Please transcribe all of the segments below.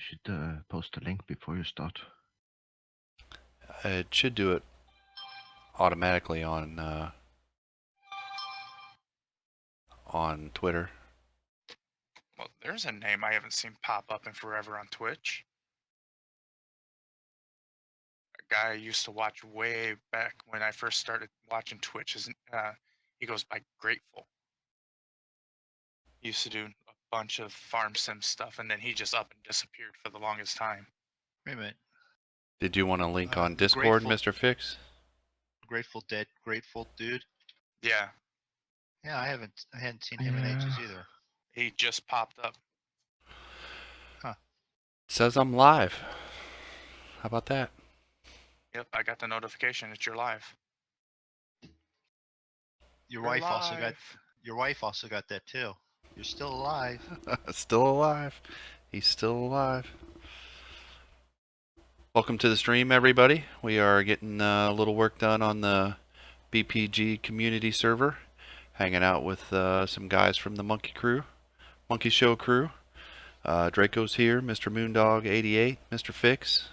should post a link before you start. It should do it automatically on Twitter. Well, there's a name I haven't seen pop up in forever on Twitch. A guy I used to watch way back when I first started watching Twitch. He goes by Grateful. He used to do a bunch of farm sim stuff, and then he just up and disappeared for the longest time. Wait a minute. Did you want a link on Discord, Grateful, Mr. Fix? Grateful Dead, Grateful dude. Yeah. Yeah, I hadn't seen him in ages either. He just popped up. Huh. It says I'm live. How about that? Yep, I got the notification that you're live. Your wife also got that too. You're still alive. Still alive. He's still alive. Welcome to the stream, everybody. We are getting a little work done on the BPG Community Server. Hanging out with some guys from the Monkey Show crew. Draco's here, Mr. Moondog 88, Mr. Fix.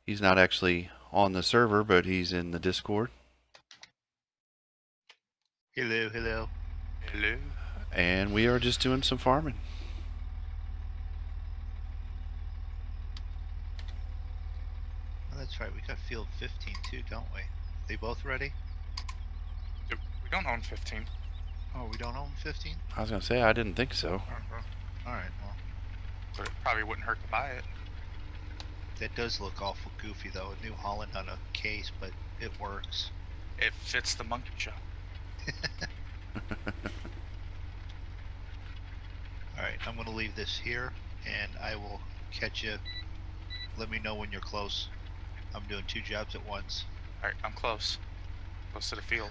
He's not actually on the server, but he's in the Discord. Hello, hello. Hello. And we are just doing some farming. Oh, that's right. We got field 15 too, don't we? They both ready? We don't own 15. Oh, we don't own 15? I was going to say, I didn't think so. Alright, well. But it probably wouldn't hurt to buy it. That does look awful goofy though. A New Holland on a case, but it works. It fits the Monkey Show. Alright, I'm going to leave this here, and I will catch you. Let me know when you're close. I'm doing 2 jobs at once. Alright, I'm close. Close to the field.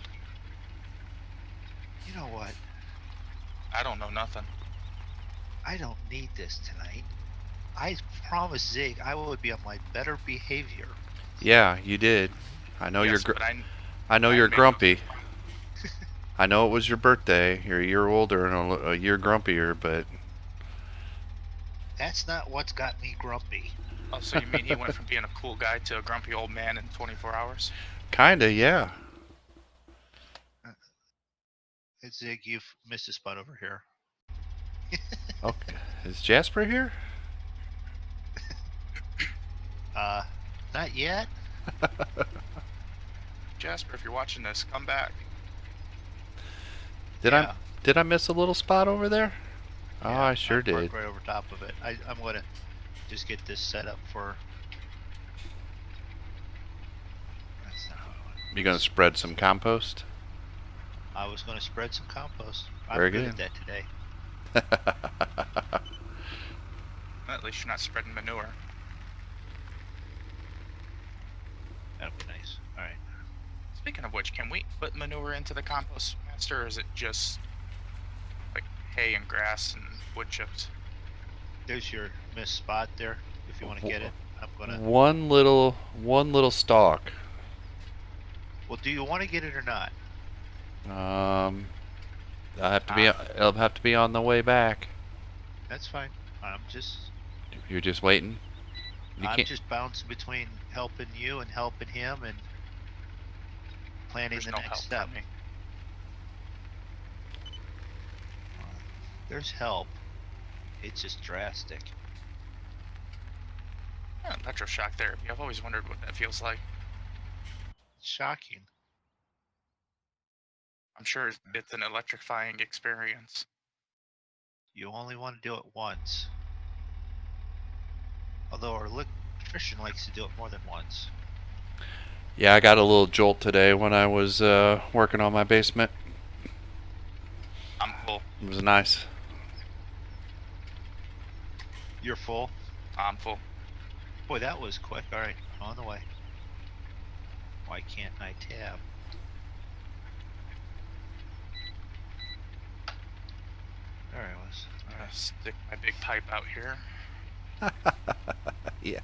You know what? I don't know nothing. I don't need this tonight. I promised Zig I would be on my better behavior. Yeah, you did. I know yes, I know you're grumpy. I know it was your birthday. You're a year older and a year grumpier, but that's not what's got me grumpy. Oh, so you mean he went from being a cool guy to a grumpy old man in 24 hours? Kinda, yeah. Zig, you've missed a spot over here. Okay. Is Jasper here? Not yet. Jasper, if you're watching this, come back. Did I miss a little spot over there? Yeah, oh, I sure did. Right over top of it. I'm gonna just get this set up for. That's not how You gonna spread some compost? I was gonna spread some compost. Very I'm good good at that today. At least you're not spreading manure. That'll be nice. Alright. Speaking of which, can we put manure into the compost master, or is it just like hay and grass and wood chips? There's your missed spot there. If you want to get it, I'm gonna. One little stalk. Well, do you want to get it or not? It'll have to be on the way back. That's fine. You're just waiting. I'm just bouncing between helping you and helping him and planning the next step. There's help. It's just drastic. Yeah, electroshock therapy. I've always wondered what that feels like. It's shocking. I'm sure it's an electrifying experience. You only want to do it once. Although our electrician likes to do it more than once. Yeah, I got a little jolt today when I was working on my basement. I'm full. It was nice. You're full? I'm full. Boy, that was quick. Alright, on the way. Why can't I tab? There I was. I'm gonna stick my big pipe out here. Yeah.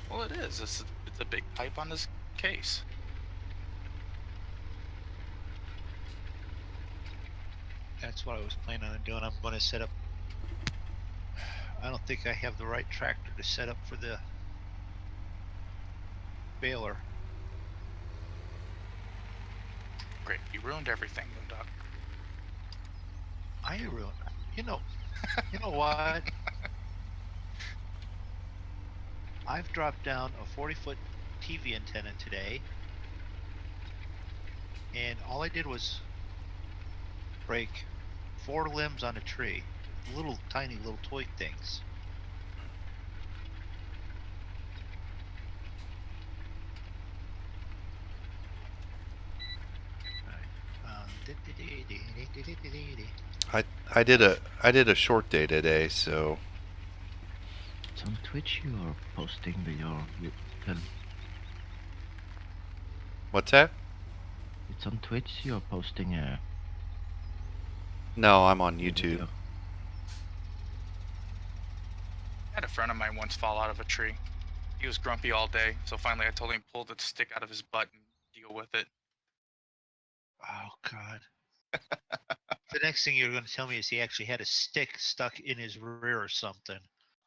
Well, it is. It's a big pipe on this case. That's what I was planning on doing. I'm going to set up. I don't think I have the right tractor to set up for the baler. Great. You ruined everything, Moondog. I ruined. You know what? I've dropped down a 40-foot TV antenna today, and all I did was break 4 limbs on a tree. Little tiny little toy things. I did a short day today, so It's on Twitch you are posting your film. what's that? It's on Twitch you're posting a No, I'm on video. YouTube. I had a friend of mine once fall out of a tree. He was grumpy all day, so finally I told him to pull the stick out of his butt and deal with it. Oh God. The next thing you're going to tell me is he actually had a stick stuck in his rear or something.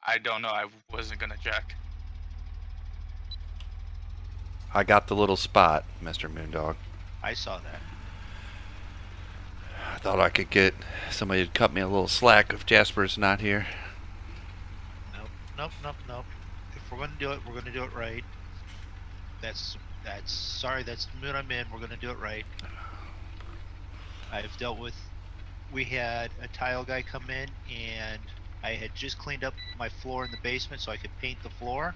I don't know. I wasn't gonna check. I got the little spot, Mr. Moondog. I saw that. I thought I could get somebody to cut me a little slack if Jasper's not here. Nope. If we're going to do it, we're going to do it right. Sorry, that's the mood I'm in. We're going to do it right. I've dealt with. We had a tile guy come in, and I had just cleaned up my floor in the basement so I could paint the floor.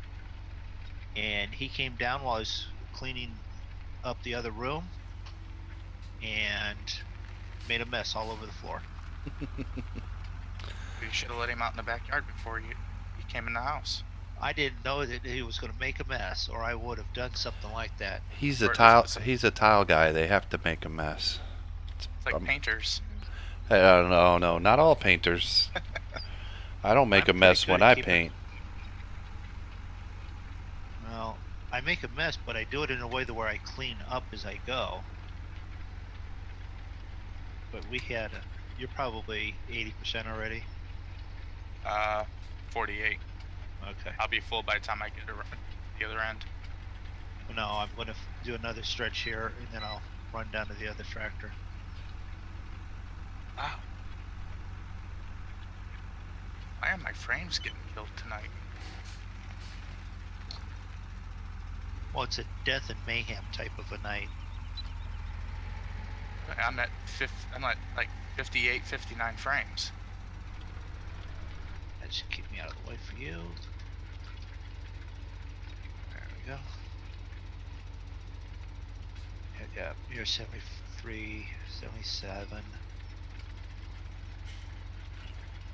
And he came down while I was cleaning up the other room and made a mess all over the floor. You should have let him out in the backyard before you came in the house. I didn't know that he was going to make a mess, or I would have done something like that. He's Or a it tile. was- He's a tile guy. They have to make a mess. It's like painters. No, not all painters. I don't make I'm a mess pretty good when at I keeping- paint. Well, I make a mess, but I do it in a way where I clean up as I go. But we had you're probably 80% already. 48. Okay. I'll be full by the time I get around the other end. No, I'm going to do another stretch here, and then I'll run down to the other tractor. Wow. Why are my frames getting killed tonight? Well, it's a death and mayhem type of a night. I'm at like 58, 59 frames. That should keep me out of the way for you. There we go. Yeah, you're 73, 77.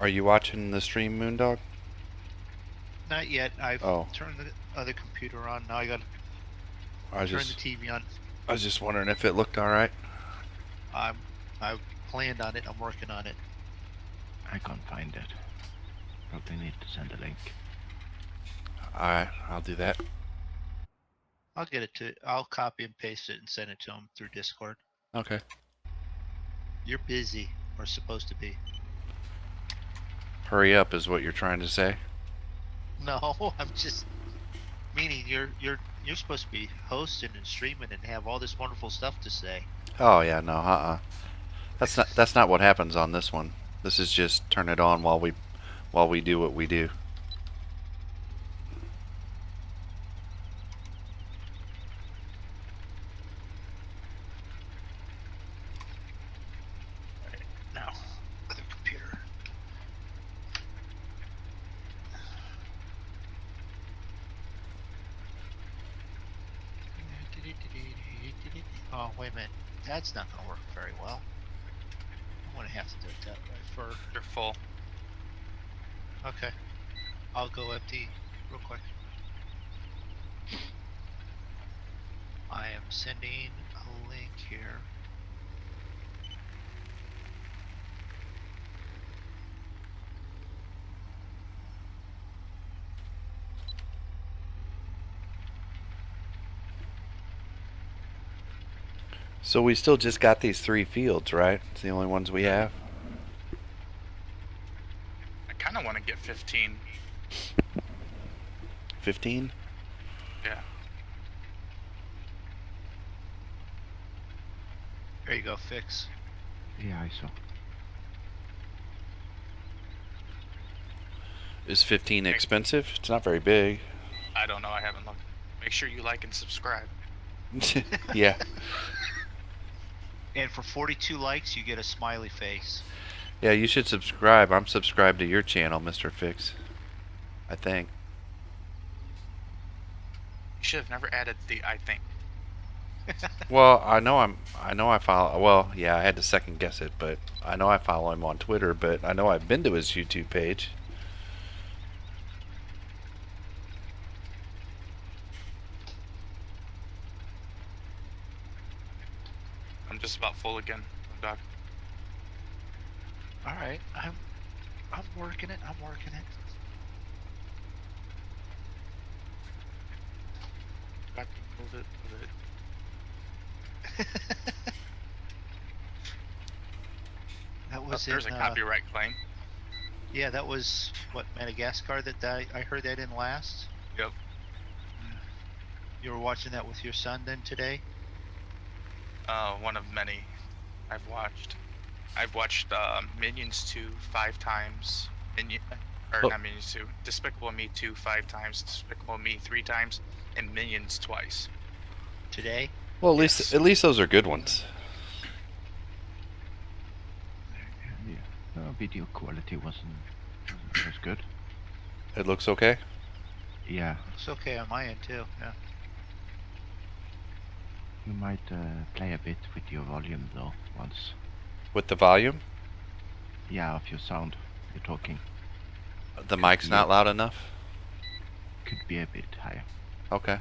Are you watching the stream, Moondog? Not yet. I've Oh. turned the other computer on. Now I got I to turn just, the TV on. I was just wondering if it looked all right. I've planned on it. I'm working on it. I can't find it. Probably need to send a link. All right, I'll do that. I'll copy and paste it and send it to him through Discord. Okay. You're busy, or supposed to be. Hurry up is what you're trying to say. No, I'm just meaning you're supposed to be hosting and streaming and have all this wonderful stuff to say. Oh yeah, no, That's not what happens on this one. This is just turn it on while we do what we do. Right now, other computer. Oh, wait a minute. That's not going to work very well. I'm going to have to do it that way first. You're full. Okay. I'll go empty real quick. I am sending a link here. So we still just got these 3 fields, right? It's the only ones we have. kind of want to get 15. 15? Yeah. There you go, Fix. Yeah, I saw. Is 15 expensive? It's not very big. I don't know. I haven't looked. Make sure you like and subscribe. Yeah. And for 42 likes, you get a smiley face. Yeah, you should subscribe. I'm subscribed to your channel, Mr. Fix. I think. You should have never added the I think. Well, I know I follow. Well, yeah, I had to second guess it, but I know I follow him on Twitter. But I know I've been to his YouTube page. I'm just about full again, Doc. All right, I'm working it. I'm working it. Got to move it. That Oh, was there's in, a copyright claim. yeah, that was what, Madagascar that I heard that in last. Yep. You were watching that with your son then today? One of many I've watched. I've watched Minions 2 5 times. Oh. Not Minions 2. Despicable Me 2 5 times. Despicable Me 3 times. And Minions twice. Today? Well, Yes. at least those are good ones. Yeah. Video quality was good. It looks okay. Yeah. It's okay on my end too. Yeah. You might play a bit with your volume though once. With the volume, Yeah, of your sound. You're talking. the mic's not loud enough. Could be a bit higher. Okay.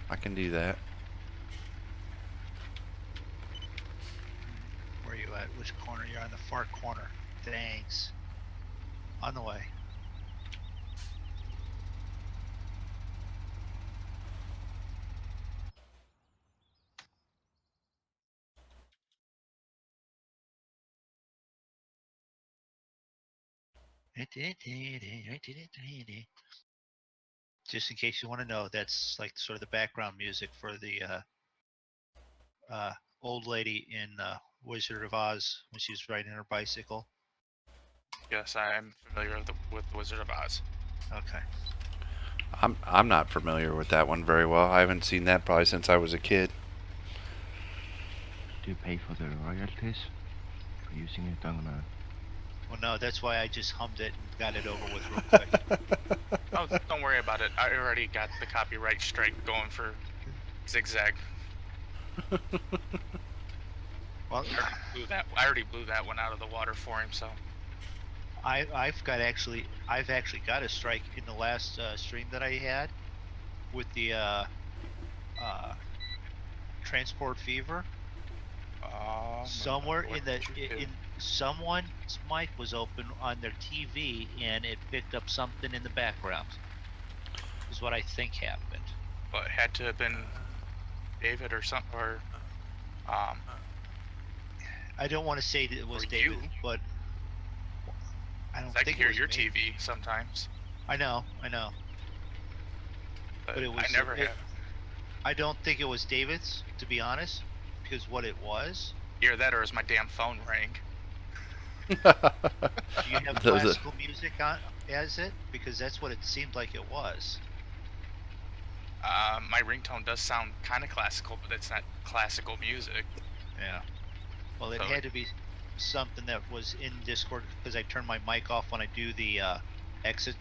I can do that. Where are you at? Which corner? You're on the far corner. Thanks. On the way. Just in case you want to know, that's like sort of the background music for the old lady in Wizard of Oz when she was riding her bicycle. Yes, I am familiar with the Wizard of Oz. Okay. I'm not familiar with that one very well. I haven't seen that probably since I was a kid. Do you pay for the royalties for using it on a... Well, no, that's why I just hummed it and got it over with real quick. Oh, don't worry about it. I already got the copyright strike going for Zigzag. Well, I already blew that one out of the water for him. So I've actually got a strike in the last stream that I had with the Transport Fever. Somewhere in the someone's mic was open on their TV and it picked up something in the background. Is what I think happened. Well, it had to have been David or something, or I don't want to say that it was or David, you. but I don't I think can hear it was your me. TV sometimes. I know. But But it was. I never have. I don't think it was David's, to be honest, because what it was. Either that or is my damn phone rang. Do you have classical music on as it? Because that's what it seemed like it was. My ringtone does sound kind of classical, but it's not classical music. Yeah. Well, it So- had to be something that was in Discord because I turn my mic off when I do the exit,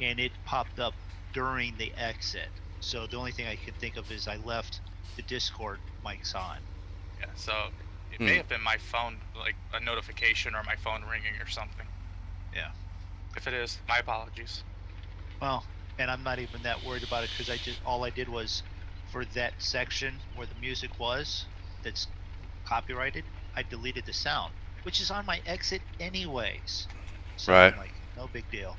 and it popped up during the exit. So the only thing I can think of is I left the Discord mics on. Yeah, so it may have been my phone, like a notification or my phone ringing or something. Yeah. If it is, my apologies. Well, and I'm not even that worried about it because all I did was for that section where the music was that's copyrighted, I deleted the sound, which is on my exit anyways. So Right. I'm like, no big deal.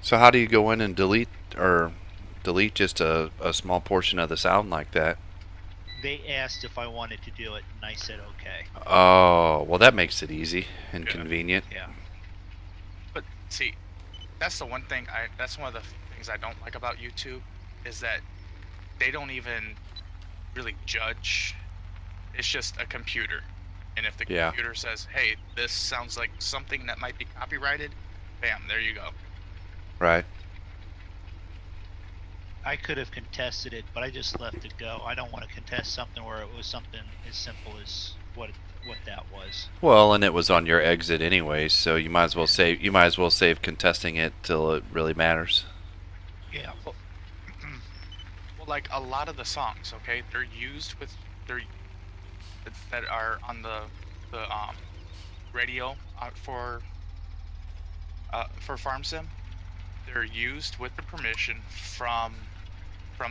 So how do you go in and delete just a small portion of the sound like that? They asked if I wanted to do it, and I said okay. Oh, well, that makes it easy and convenient. Yeah. But see, that's the one thing that's one of the things I don't like about YouTube is that they don't even really judge. It's just a computer. And if the Yeah. computer says, "Hey, this sounds like something that might be copyrighted," bam, there you go. Right. I could have contested it, but I just left it go. I don't want to contest something where it was something as simple as what that was. Well, and it was on your exit anyway, so you might as well save contesting it till it really matters. Yeah. Well, like a lot of the songs, okay, they're that are on the radio for Farm Sim. They're used with the permission from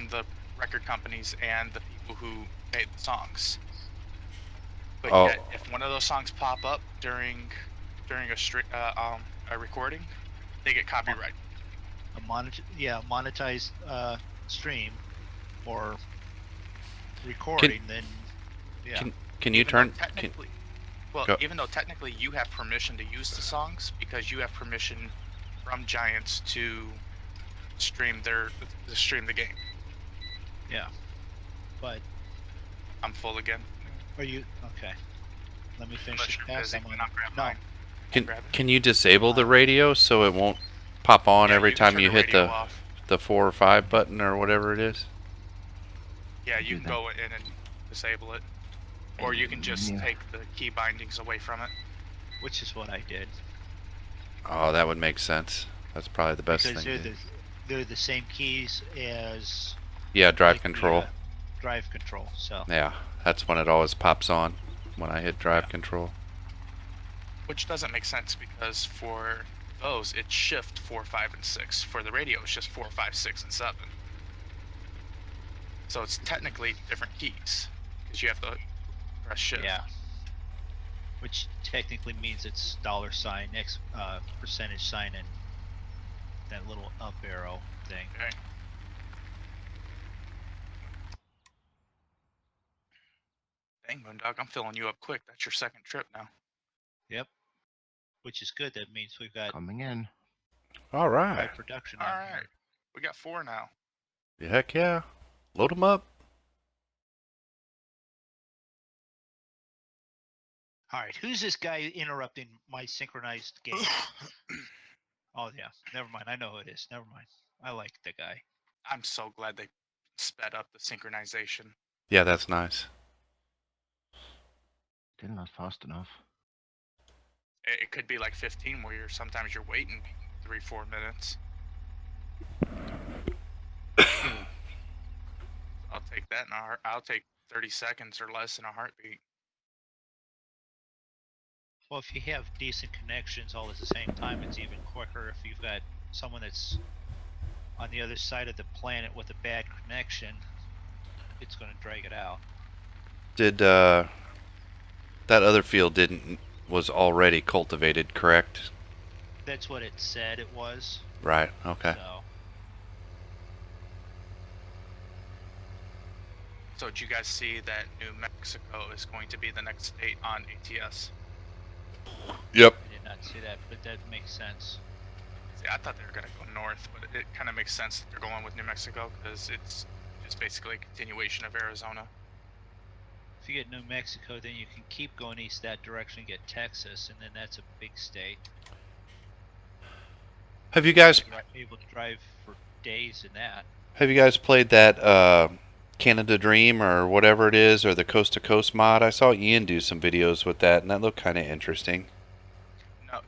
the record companies and the people who made the songs. But Oh, yet, if one of those songs pop up during a recording, they get copyrighted. Monetized stream or recording, then yeah. Can you Even though turn? technically, well, Go. even though technically you have permission to use the songs because you have permission from Giants to stream the game. Yeah. But I'm full again. are you okay? Let me finish Unless this you're pass. busy, I'm on. and I'll grab No, mine. Can you disable the radio so it won't pop on Yeah, every you can time turn you the hit radio off. the 4 or 5 button or whatever it is? Yeah, you Do can that. go in and disable it, or And you in can the just menu. take the key bindings away from it. which is what I did Oh, that would make sense. That's probably the best because thing. they're the same keys as Yeah, drive like control. the drive control. So Yeah, that's when it always pops on when I hit drive control. Which doesn't make sense because for those it's shift 4, 5, and 6. For the radio, it's just 4, 5, 6, and 7. So it's technically different keys because you have to press shift. yeah, which technically means it's $sign x percentage sign and that little up arrow thing. Okay. Dang, Moondog, I'm filling you up quick. That's your second trip now. Yep, which is good. That means we've got Coming in. All high right. production All on right, here. we got 4 now. Heck yeah. Load them up. All right, who's this guy interrupting my synchronized game? Oh yeah, never mind. I know who it is. Never mind. I like the guy. I'm so glad they sped up the synchronization. Yeah, that's nice. Still not fast enough. It could be like 15 where sometimes you're waiting 3, 4 minutes. I'll take that in a heart. I'll take 30 seconds or less in a heartbeat. Well, if you have decent connections all at the same time, it's even quicker. If you've got someone that's on the other side of the planet with a bad connection, it's going to drag it out. Did that other field was already cultivated, correct? That's what it said it was. Right. Okay. So did you guys see that New Mexico is going to be the next state on ATS? Yep. I did not see that, but that makes sense. See, I thought they were going to go north, but it kind of makes sense that they're going with New Mexico because it's just basically a continuation of Arizona. If you get New Mexico, then you can keep going east that direction and get Texas, and then that's a big state. Have you guys You're able to drive for days in that. played that Canada Dream or whatever it is, or the Coast to Coast mod? I saw Ian do some videos with that, and that looked kind of interesting. No,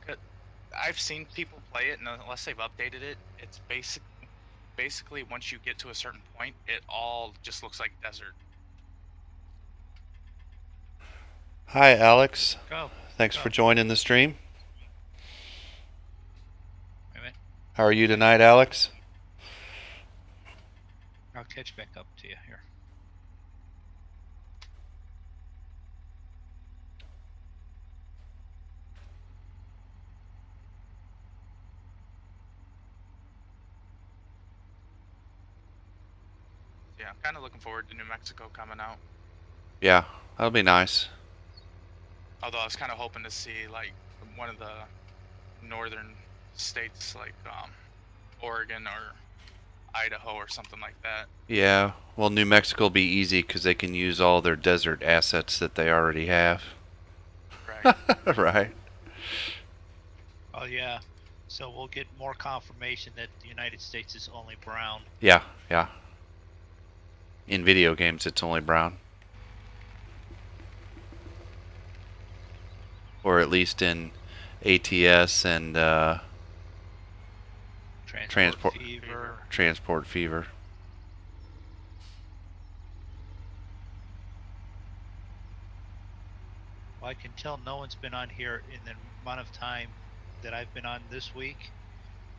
I've seen people play it, and unless they've updated it, it's basically once you get to a certain point, it all just looks like desert. Hi, Alex. Go. Thanks Go. for joining the stream. Wait a minute. How are you tonight, Alex? I'll catch back up to you here. Yeah, I'm kind of looking forward to New Mexico coming out. Yeah, that'll be nice. Although I was kind of hoping to see like one of the northern states, like Oregon or Idaho or something like that. Yeah, well, New Mexico will be easy because they can use all their desert assets that they already have. Right. Right. Oh yeah. So we'll get more confirmation that the United States is only brown. Yeah, yeah. In video games, it's only brown. Or at least in ATS and Transport fever. Transport Fever. Well, I can tell no one's been on here in the amount of time that I've been on this week,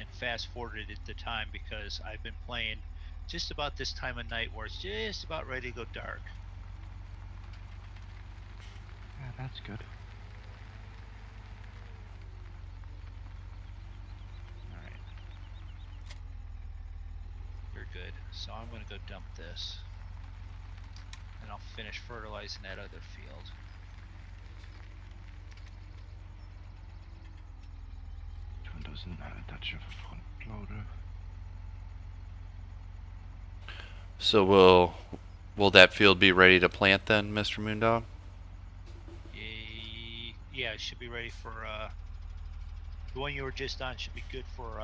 and fast forwarded at the time because I've been playing just about this time of night where it's just about ready to go dark. Yeah, that's good. All right. You're good. So I'm going to go dump this. And I'll finish fertilizing that other field. Which one doesn't have a touch of a front loader? So will that field be ready to plant then, Mr. Moondog? Yeah, it should be ready for the one you were just on should be good for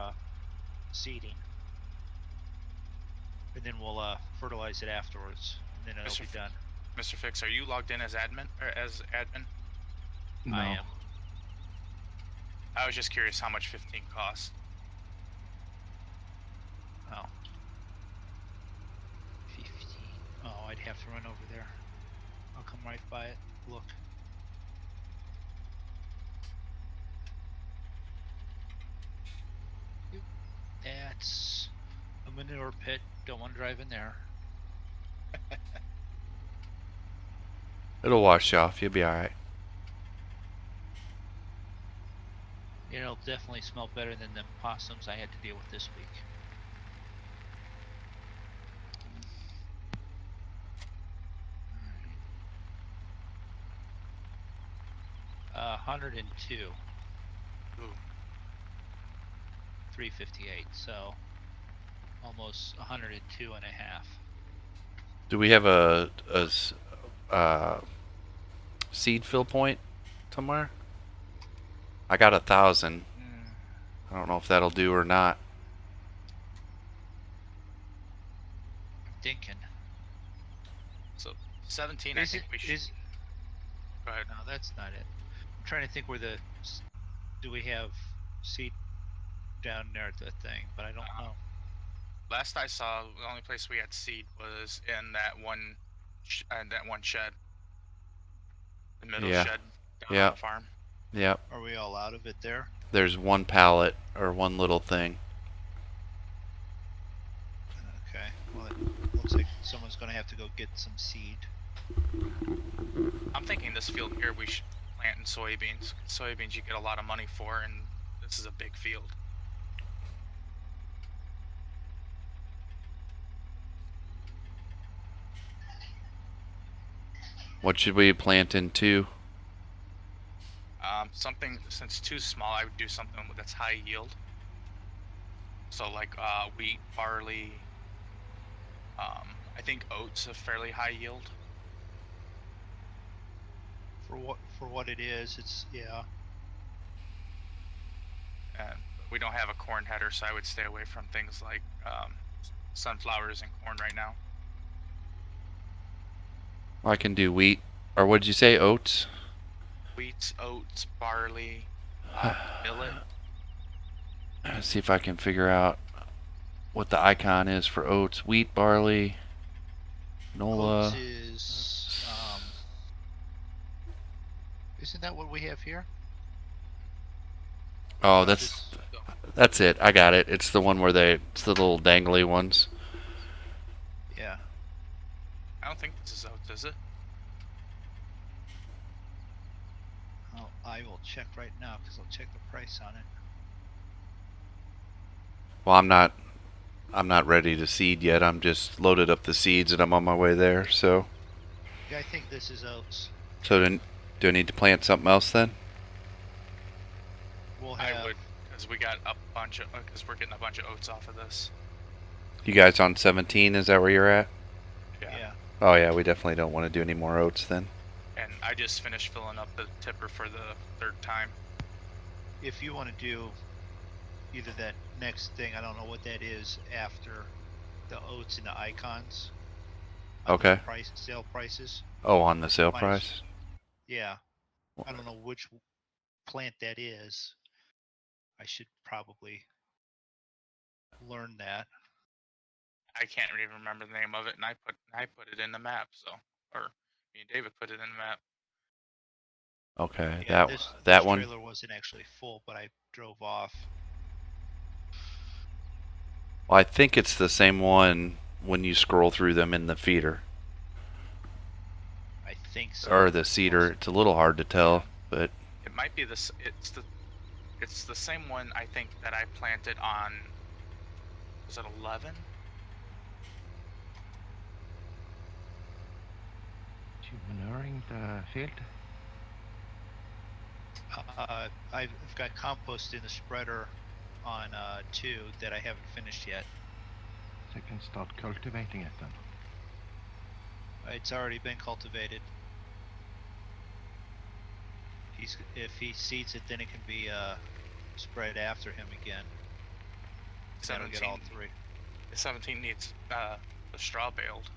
seeding. And then we'll fertilize it afterwards, and then it'll be done. Mr. Fix, are you logged in as admin or as admin? No. I am. I was just curious how much 15 costs. Oh. 15. Oh, I'd have to run over there. I'll come right by it. Look. Yep. That's a manure pit. Don't want to drive in there. It'll wash off. You'll be alright. It'll definitely smell better than the possums I had to deal with this week. Alright. 102. Ooh. 358, so almost 102 and a half. Do we have a seed fill point somewhere? I got 1,000. I don't know if that'll do or not. I'm thinking. So 17, Is I think it, we should. is, Go ahead. no, that's not it. I'm trying to think where do we have seed down there at the thing, but I don't know. Last I saw, the only place we had seed was in that one shed. The middle Yeah. shed down Yeah. on the farm. Yep. Are we all out of it there? There's one pallet or one little thing. Okay. Well, it looks like someone's going to have to go get some seed. I'm thinking this field here we should plant in soybeans. Soybeans you get a lot of money for, and this is a big field. What should we plant into? Something, since too small, I would do something that's high yield. So like wheat, barley. I think oats are fairly high yield. For what it is, it's yeah. And we don't have a corn header, so I would stay away from things like sunflowers and corn right now. I can do wheat. Or what did you say? Oats? Wheat, oats, barley, millet. Let's see if I can figure out what the icon is for oats. Wheat, barley, canola. Oats is isn't that what we have here? Oh, that's it. I got it. It's the one where it's the little dangly ones. Yeah. I don't think this is oats, is it? Oh, I will check right now because I'll check the price on it. Well, I'm not ready to seed yet. I'm just loaded up the seeds and I'm on my way there. So Yeah, I think this is oats. So do I need to plant something else then? We'll have. I would, because we got a bunch of, because we're getting a bunch of oats off of this. You guys on 17? Is that where you're at? Yeah. Oh yeah, we definitely don't want to do any more oats then. And I just finished filling up the tipper for the 3rd time. If you want to do either that next thing, I don't know what that is after the oats and the icons. Okay. Sale prices. Oh, on the sale Minus- price? Yeah. I don't know which plant that is. I should probably learn that. I can't even remember the name of it, and I put it in the map. So, or me and David put it in the map. Okay, Yeah, that this one. trailer wasn't actually full, but I drove off. Well, I think it's the same one when you scroll through them in the feeder. I think so. Or the cedar. It's a little hard to tell, but It might be this. It's the same one I think that I planted on. Was it 11? You manuring the field? I've got compost in the spreader on 2 that I haven't finished yet. So you can start cultivating it then. It's already been cultivated. If he seeds it, then it can be spread after him again. Then I'll get all 3. 17 needs the straw baled.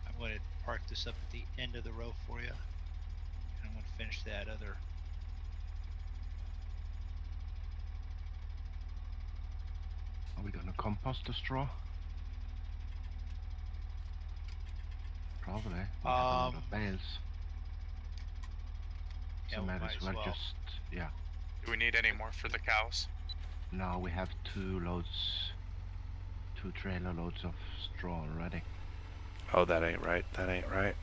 I'm going to park this up at the end of the row for you. And I'm going to finish that other. Are we gonna compost the straw? Probably. We have a lot of bales. Yeah, So we might might as as well well. just, yeah. Do we need any more for the cows? Now we have 2 trailer loads of straw already. oh, that ain't right. That ain't right.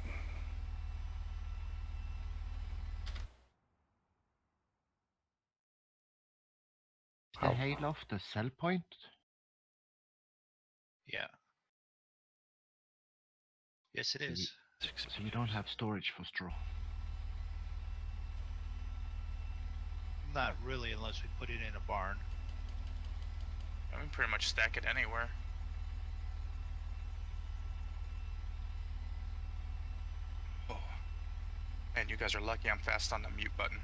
Is the hayloft a sell point? Yeah. Yes, it is. So you don't have storage for straw? Not really, unless we put it in a barn. I mean, pretty much stack it anywhere. Oh. Man, you guys are lucky I'm fast on the mute button.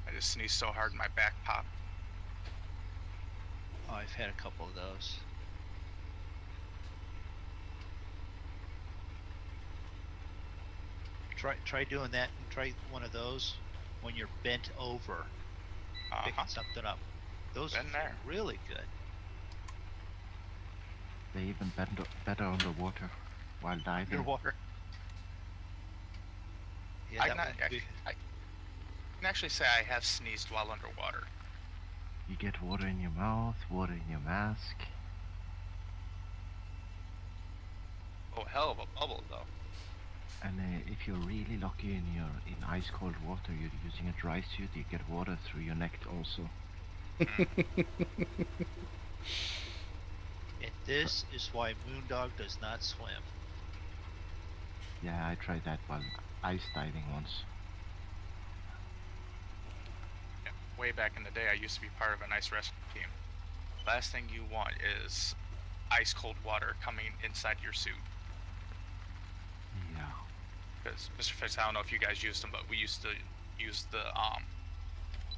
I just sneezed so hard my back popped. Oh, I've had a couple of those. Try doing that, and try one of those when you're bent over, picking something up. Those Been are there. really good. They even better underwater while diving. Underwater. Yeah, I that can, won't I, be. I can actually say I have sneezed while underwater. You get water in your mouth, water in your mask. Oh, hell of a bubble though. And if you're really lucky in ice cold water, you're using a dry suit, you get water through your neck also. And this is why Moondog does not swim. Yeah, I tried that while ice diving once. Yeah, way back in the day, I used to be part of an ice rescue team. Last thing you want is ice cold water coming inside your suit. Yeah. Because Mr. Fitz, I don't know if you guys used them, but we used to use the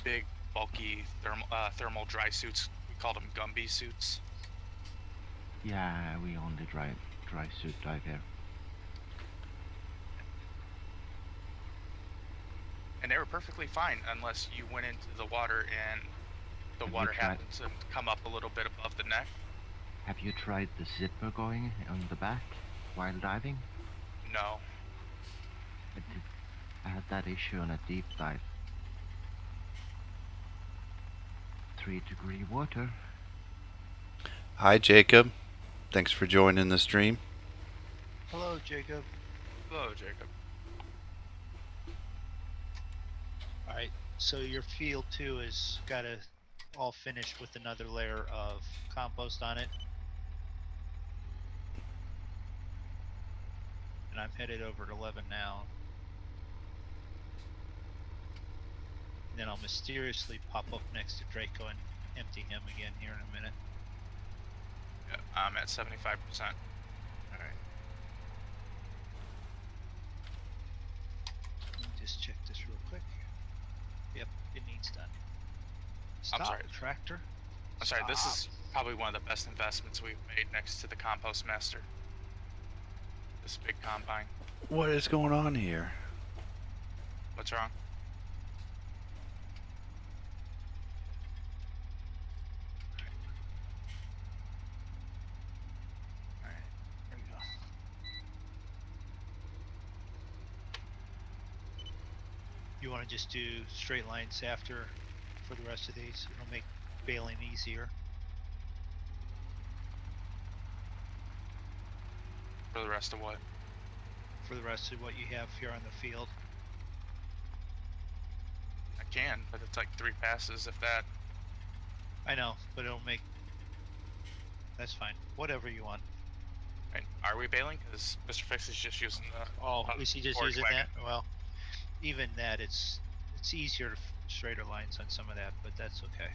big, bulky thermal dry suits. We called them Gumby suits. Yeah, we only dry suit dive here. And they were perfectly fine unless you went into the water and the water happened to come up a little bit above the neck. Have you tried the zipper going on the back while diving? No. I had that issue on a deep dive. 3-degree water. Hi, Jacob. Thanks for joining the stream. Hello, Jacob. Hello, Jacob. Alright, so your field 2 has got to all finished with another layer of compost on it. And I'm headed over to 11 now. And then I'll mysteriously pop up next to Draco and empty him again here in a minute. Yeah, I'm at 75%. Alright. Let me just check this real quick. Yep, it needs done. Stop, sorry. tractor. I'm sorry, this Stop. is probably one of the best investments we've made next to the compost master. This big combine. What is going on here? What's wrong? Alright, there we go. You want to just do straight lines after for the rest of these? It'll make baling easier. For the rest of what? For the rest of what you have here on the field. I can, but it's like 3 passes, if that. I know, but it'll make... That's fine. Whatever you want. Right. Are we bailing? Because Mr. Fix is just using the... Oh, is he just forage using wagon. that? Well, even that, it's easier to straighter lines on some of that, but that's okay.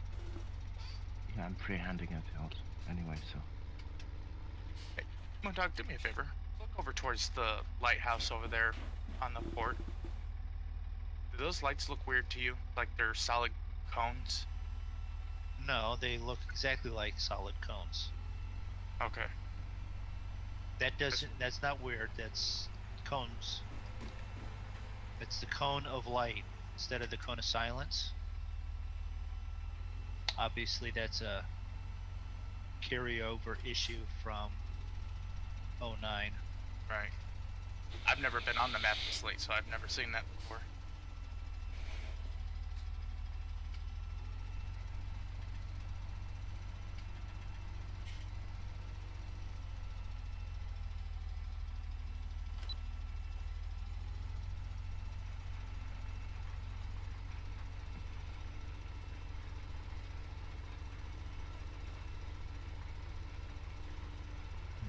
Yeah, I'm free-handing it out anyway, so. Hey, Moondog, do me a favor. Look over towards the lighthouse over there on the port. Do those lights look weird to you? Like they're solid cones? No, they look exactly like solid cones. Okay. That doesn't, that's not weird, that's cones. It's the cone of light instead of the cone of silence. Obviously that's a carryover issue from 09. Right. I've never been on the map this late, so I've never seen that before.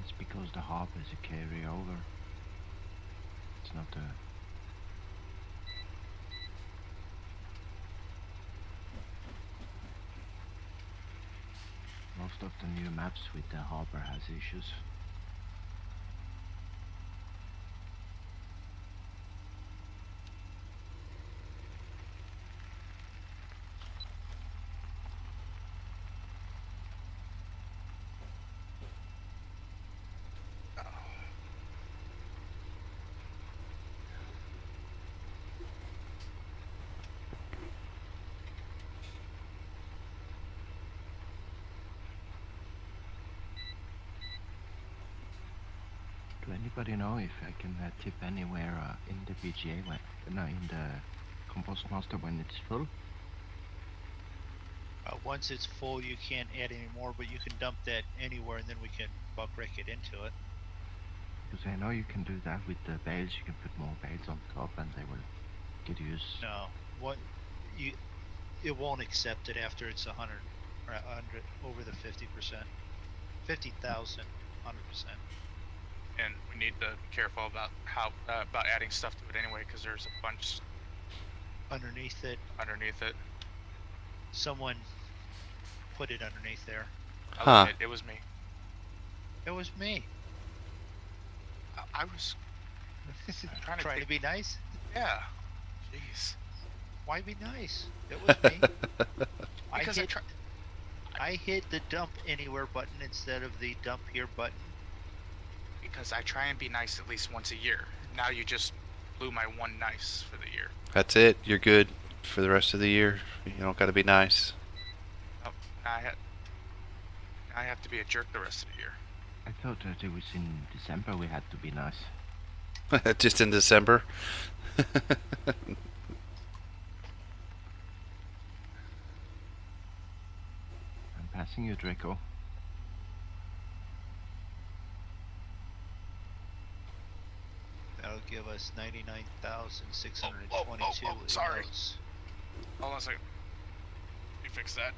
It's because the harbor is a carryover. It's not a... Most of the new maps with the harbor has issues. Do anybody know if I can tip anywhere in the BGA when, no, in the compost master when it's full? Once it's full, you can't add any more, but you can dump that anywhere, and then we can buck rake it into it. Because I know you can do that with the bales. You can put more bales on top, and they will get used. No, what you it won't accept it after it's 100 or 100 over the 50%, 50,000, 100%. And we need to be careful about how about adding stuff to it anyway, because there's a bunch Underneath it, underneath it. someone put it underneath there. Huh. It was me. It was me. I was trying to Trying to take- be nice. Yeah. Jeez. Why be nice? It was me. Because I hit the dump anywhere button instead of the dump here button. Because I try and be nice at least once a year. Now you just blew my one nice for the year. That's it. You're good for the rest of the year. You don't got to be nice. Oh, now I have to be a jerk the rest of the year. I thought that it was in December we had to be nice. Just in December. I'm passing you, Draco. That'll give us 99,622. sorry. Votes. Hold on a second. You fix that.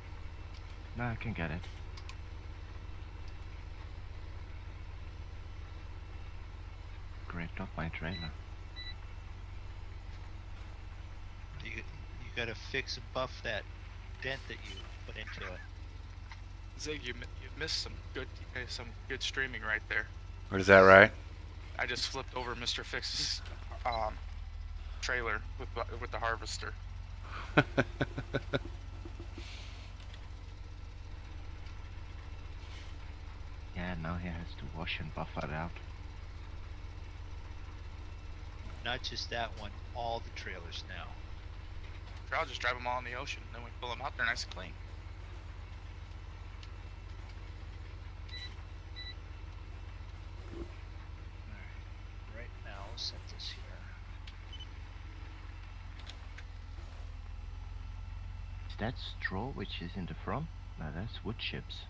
No, I can get it. Scraped up my trailer. You gotta fix and buff that dent that you put into it. Zig, you missed some good streaming right there. Or is that right? I just flipped over Mr. Fix's trailer with the harvester. Yeah, now he has to wash and buff it out. Not just that one, all the trailers now. Sure, I'll just drive them all in the ocean, and then we pull them out. They're nice and clean. Alright, right now I'll set this here. Is that straw which is in the front? No, that's wood chips.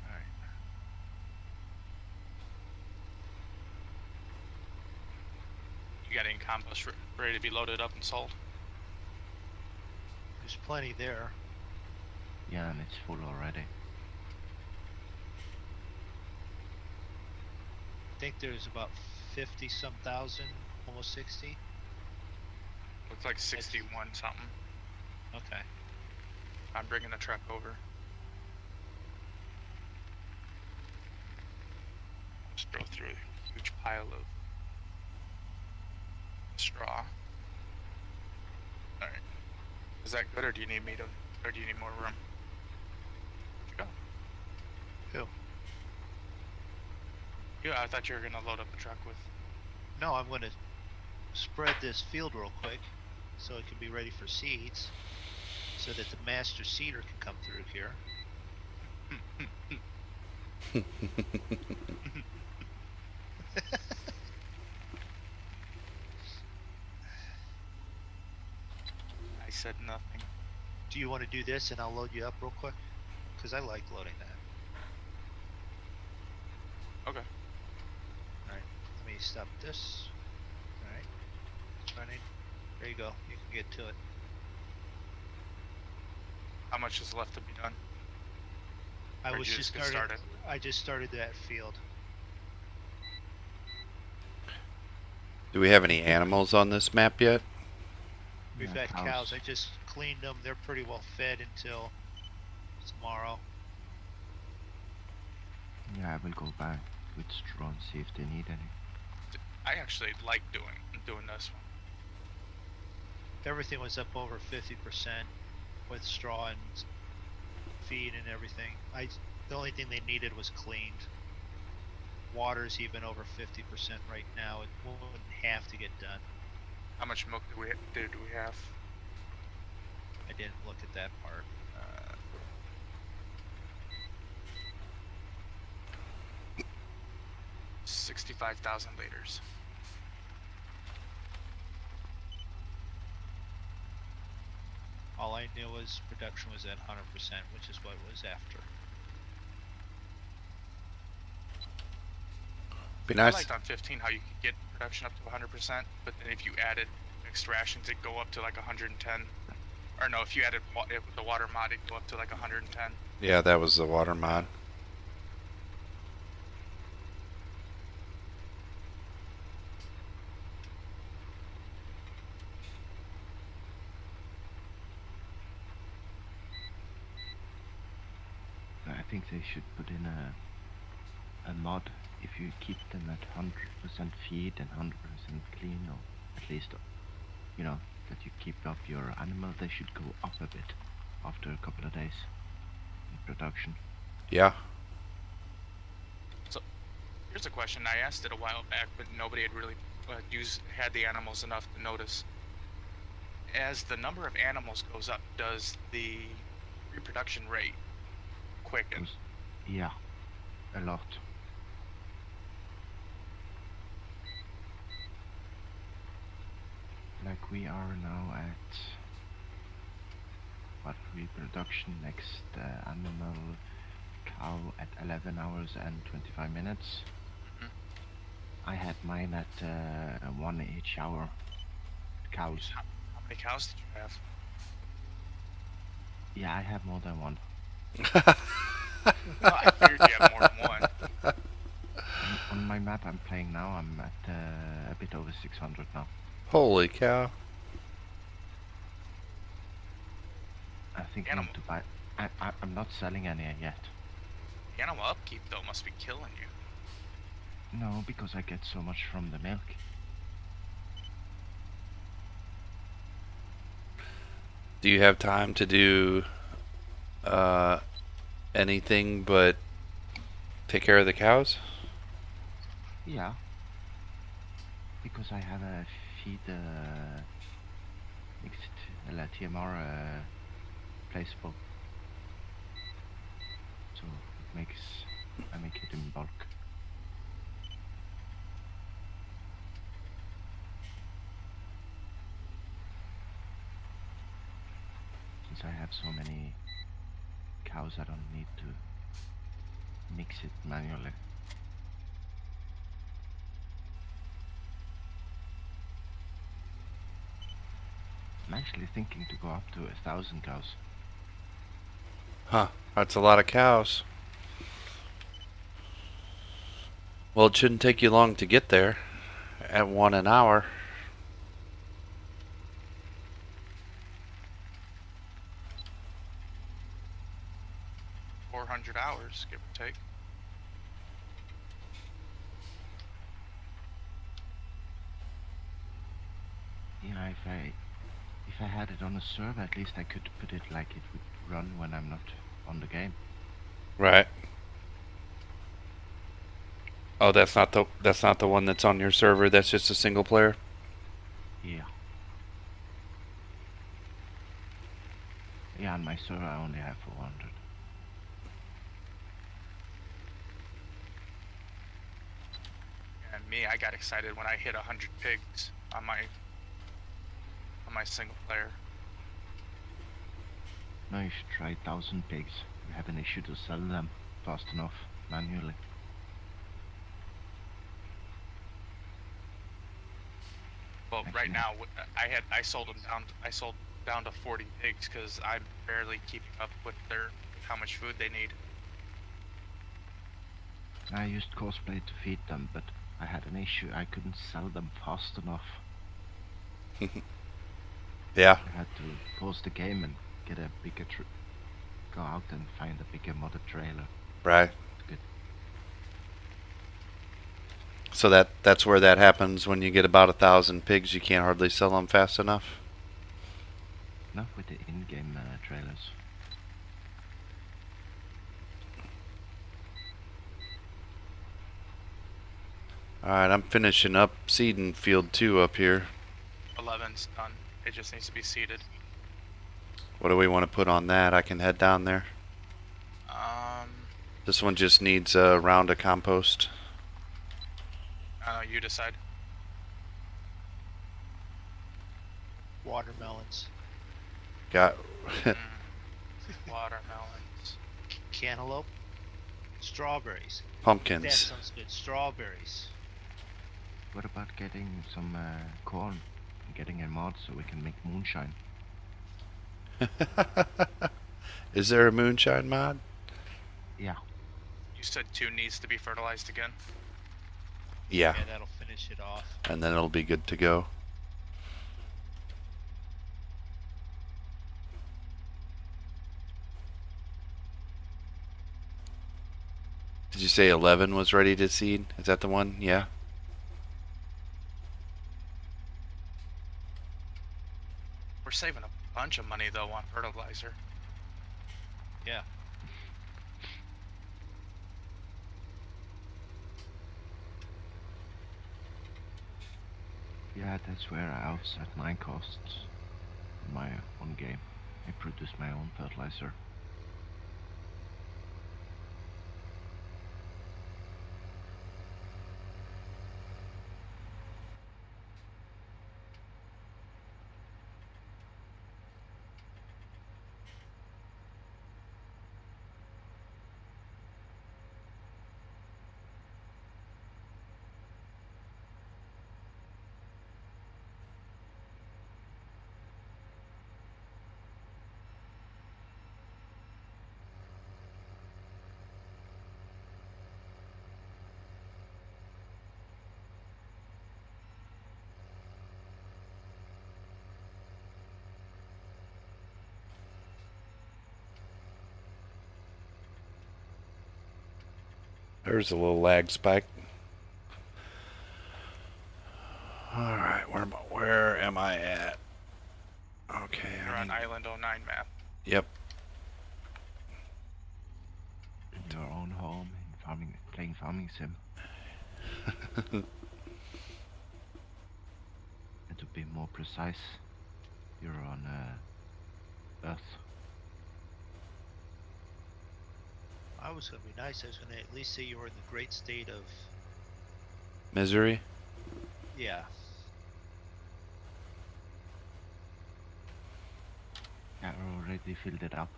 Alright. You got any compost ready to be loaded up and sold? There's plenty there. Yeah, and it's full already. I think there's about 50 some thousand, almost 60. Looks like 61 something. Okay. I'm bringing the truck over. Just throw through a huge pile of straw. Alright. Is that good, or do you need me to, or do you need more room? Where'd you go? Who? Yeah, I thought you were gonna load up the truck with. No, I'm gonna spread this field real quick so it can be ready for seeds, so that the master seeder can come through here. I said nothing. Do you want to do this and I'll load you up real quick? Because I like loading that. Okay. Alright, let me stop this. Alright, it's running. There you go, you can get to it. How much is left to be done? I Or was you just get started. started? I just started that field. Do we have any animals on this map yet? We've Yeah, got cows. I just cleaned them. They're pretty well fed until tomorrow. Yeah, I will go back with straw and see if they need any. I actually like doing this one. Everything was up over 50% with straw and feed and everything. The only thing they needed was cleaned. Water's even over 50% right now. It wouldn't have to get done. How much milk do we have? I didn't look at that part. 65,000 liters. All I knew was production was at 100%, which is what it was after. Be I nice. liked on 15 how you could get production up to 100%, but then if you added extractions, it'd go up to like 110. Or no, if you added the water mod, it'd go up to like 110. Yeah, that was the water mod. I think they should put in a mod if you keep them at 100% feed and 100% clean, or at least, you know, that you keep up your animal, they should go up a bit after a couple of days in production. Yeah. So here's a question. I asked it a while back, but nobody had really had the animals enough to notice. As the number of animals goes up, does the reproduction rate quicken? Yeah, a lot. Like we are now at what reproduction next animal cow at 11 hours and 25 minutes. Mhm. I had mine at 1 each hour. Cows. How many cows did you have? Yeah, I have more than one. Oh, I figured you have more than one. On my map I'm playing now, I'm at a bit over 600 now. Holy cow. I think Animal. to buy. I'm not selling any yet. The animal upkeep though must be killing you. No, because I get so much from the milk. Do you have time to do anything but take care of the cows? Yeah. Because I have a feed mixed TMR placeable. So it makes I make it in bulk. Since I have so many cows, I don't need to mix it manually. I'm actually thinking to go up to 1,000 cows. Huh, that's a lot of cows. Well, it shouldn't take you long to get there at 1 an hour. $400, give or take. Yeah, if I had it on a server, at least I could put it like it would run when I'm not on the game. Right. Oh, that's not the one that's on your server. That's just a single player. Yeah. Yeah, on my server I only have 400. And me, I got excited when I hit 100 pigs on my single player. Now you should try 1,000 pigs. You have an issue to sell them fast enough manually. Well, right Actually, now I sold them down. I sold down to 40 pigs because I'm barely keeping up with how much food they need. I used cosplay to feed them, but I had an issue. I couldn't sell them fast enough. Yeah. I had to pause the game and get a bigger go out and find a bigger modded trailer. Right. Good. So that's where that happens when you get about 1,000 pigs. You can't hardly sell them fast enough. Not with the in-game trailers. Alright, I'm finishing up seeding field 2 up here. 11's done. It just needs to be seeded. What do we want to put on that? I can head down there. This one just needs a round of compost. I don't know, you decide. Watermelons, Got Watermelons. cantaloupe, strawberries. That pumpkins. sounds good. Strawberries. What about getting some corn and getting a mod so we can make moonshine? Is there a moonshine mod? Yeah. You said 2 needs to be fertilized again. Yeah. Yeah, that'll finish it off. And then it'll be good to go. Did you say 11 was ready to seed? Is that the one? Yeah. We're saving a bunch of money though on fertilizer. Yeah. Yeah, that's where I offset my costs in my own game. I produce my own fertilizer. There's a little lag spike. All right, where am I at? Okay, You're on Island 09 map. Yep. In your own home, in farming, playing farming sim. And to be more precise, you're on Earth. I was gonna be nice. I was gonna at least say you were in the great state of Missouri. yeah. Yeah, I already filled it up.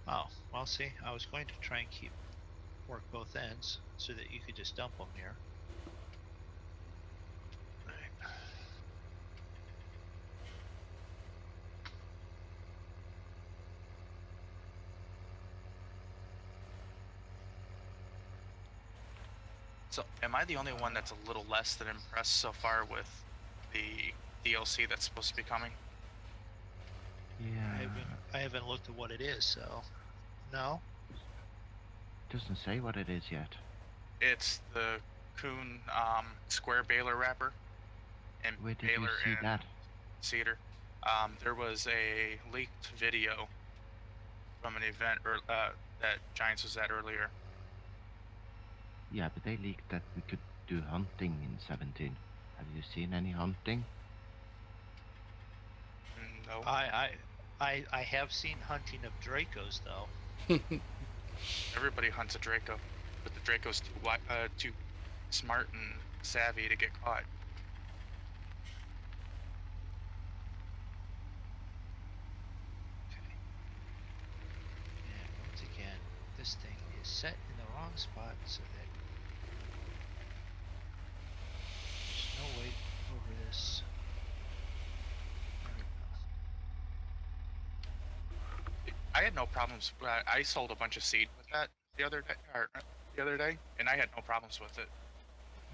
Oh, well, see, I was going to try and work both ends so that you could just dump them here. Alright. So, am I the only one that's a little less than impressed so far with the DLC that's supposed to be coming? Yeah. I haven't looked at what it is, so no. It doesn't say what it is yet. It's the Coon Square Baylor wrapper, and Where did Baylor you see and that? Cedar. There was a leaked video from an event that Giants was at earlier. Yeah, but they leaked that we could do hunting in 17. Have you seen any hunting? No. I have seen hunting of Dracos though. Everybody hunts a Draco, but the Draco's too smart and savvy to get caught. Okay. And once again, this thing is set in the wrong spot so that there's no way over this. There we go. I had no problems. I sold a bunch of seed with that the other day, and I had no problems with it.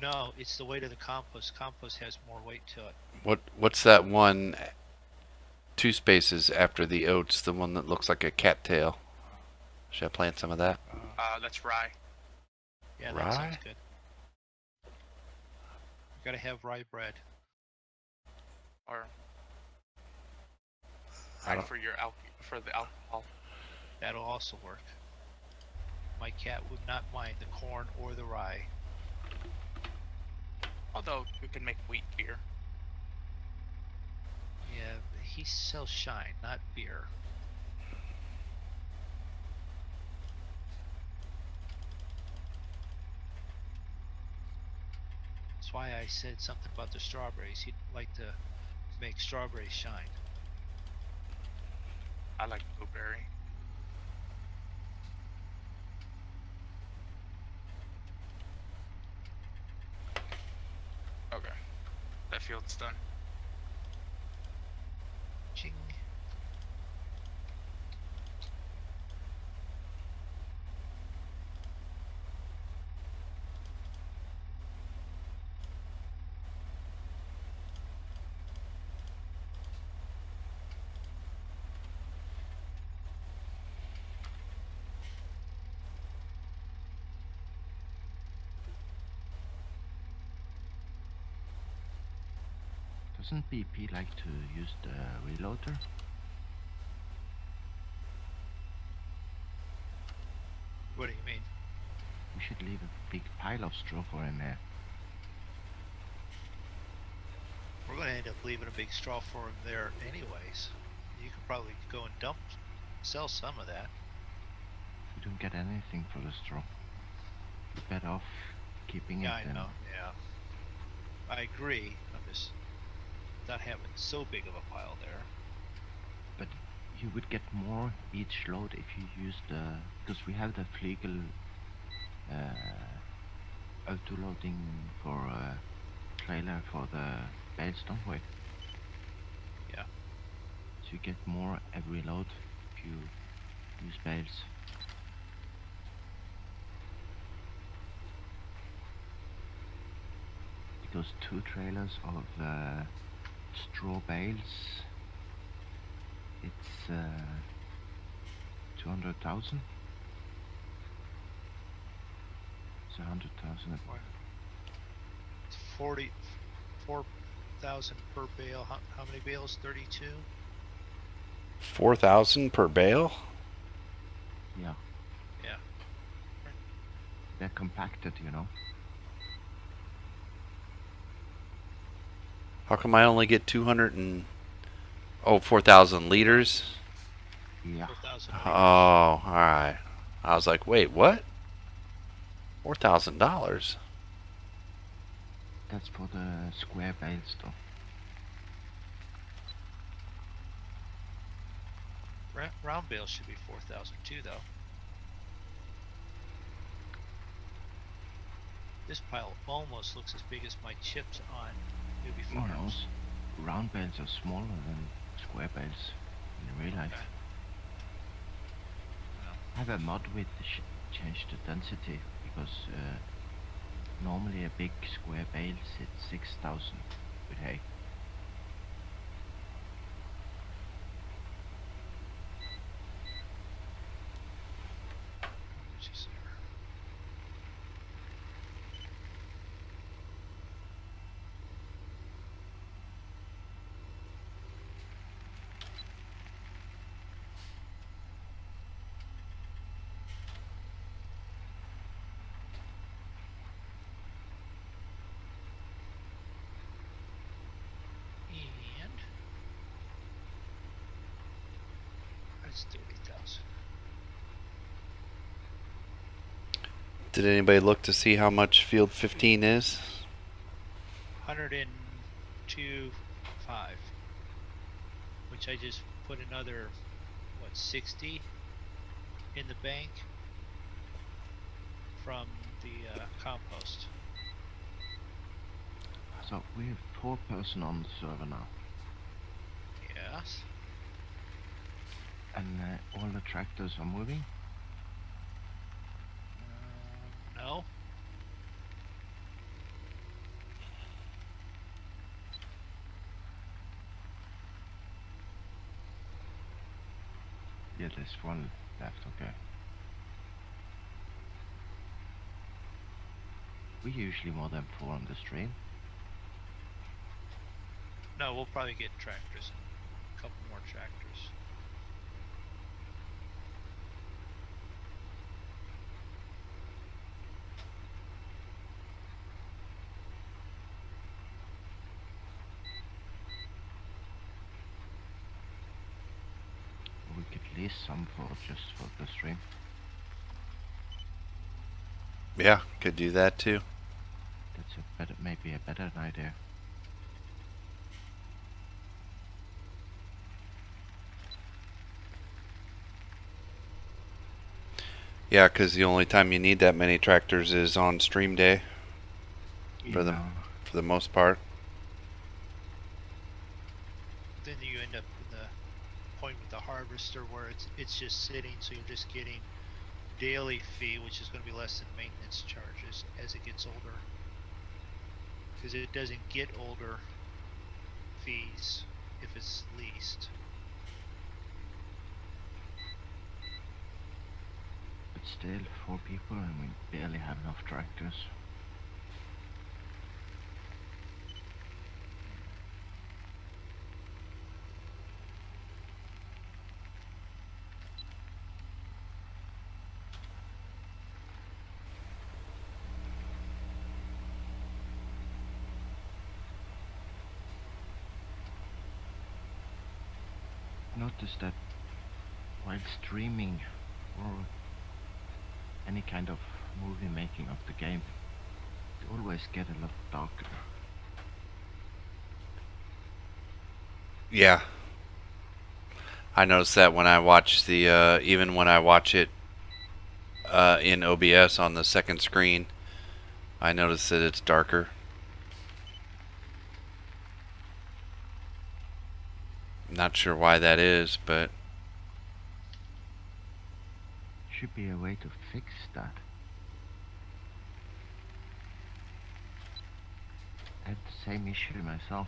No, it's the weight of the compost. Compost has more weight to it. What's that one? 2 spaces after the oats, the one that looks like a cattail. Should I plant some of that? That's rye. Yeah, Rye? that sounds good. You gotta have rye bread. Or I don't- for the alcohol. That'll also work. My cat would not mind the corn or the rye. Although we can make wheat beer. Yeah, he sells shine, not beer. That's why I said something about the strawberries. He'd like to make strawberries shine. I like blueberry. Okay, that field's done. Ching. Doesn't BP like to use the reloader? What do you mean? We should leave a big pile of straw for him here. We're gonna end up leaving a big straw for him there anyways. You could probably go and sell some of that. We don't get anything for the straw. We're better off keeping Yeah, it. I know. Yeah, I agree. I'm just not having so big of a pile there. But you would get more each load if you use the, because we have the Fliegel auto loading for trailer for the bales, don't we? Yeah. So you get more every load if you use bales. Because 2 trailers of straw bales, it's 200,000. 100,000. It's 4,000 per bale. How many bales? 32. 4,000 per bale? Yeah, Yeah. they're compacted, you know. How come I only get 4,000 liters? Yeah. 4,000 Oh, liters. alright. I was like, wait, what? $4,000? That's for the square bales, though. Round bales should be 4,000 too, though. This pile almost looks as big as my chips on Newbie No, Farms. round bales are smaller than square bales in real life. Okay. Well, I have a mod with change the density because normally a big square bale sits 6,000 with hay. which is there. And that's 30,000. Did anybody look to see how much field 15 is? 102.5, which I just put another 60 in the bank from the compost. So we have 4 person on the server now, Yes. and all the tractors are moving. No. Yeah, there's 1 left. Okay. We usually more than 4 on the stream. No, we'll probably get tractors and a couple more tractors. We could lease some for just for the stream. Yeah, could do that too. That's maybe a better idea. Yeah, because the only time you need that many tractors is on stream day for the most part. Then you end up in the point with the harvester where it's just sitting, so you're just getting daily fee, which is going to be less than maintenance charges as it gets older, because it doesn't get older fees if it's leased. But still, 4 people and we barely have enough tractors. Notice that while streaming or any kind of movie making of the game, it always get a lot darker. Yeah. I noticed that when I watch the, even when I watch it in OBS on the second screen, I notice that it's darker. Not sure why that is, but Should be a way to fix that. I had the same issue myself.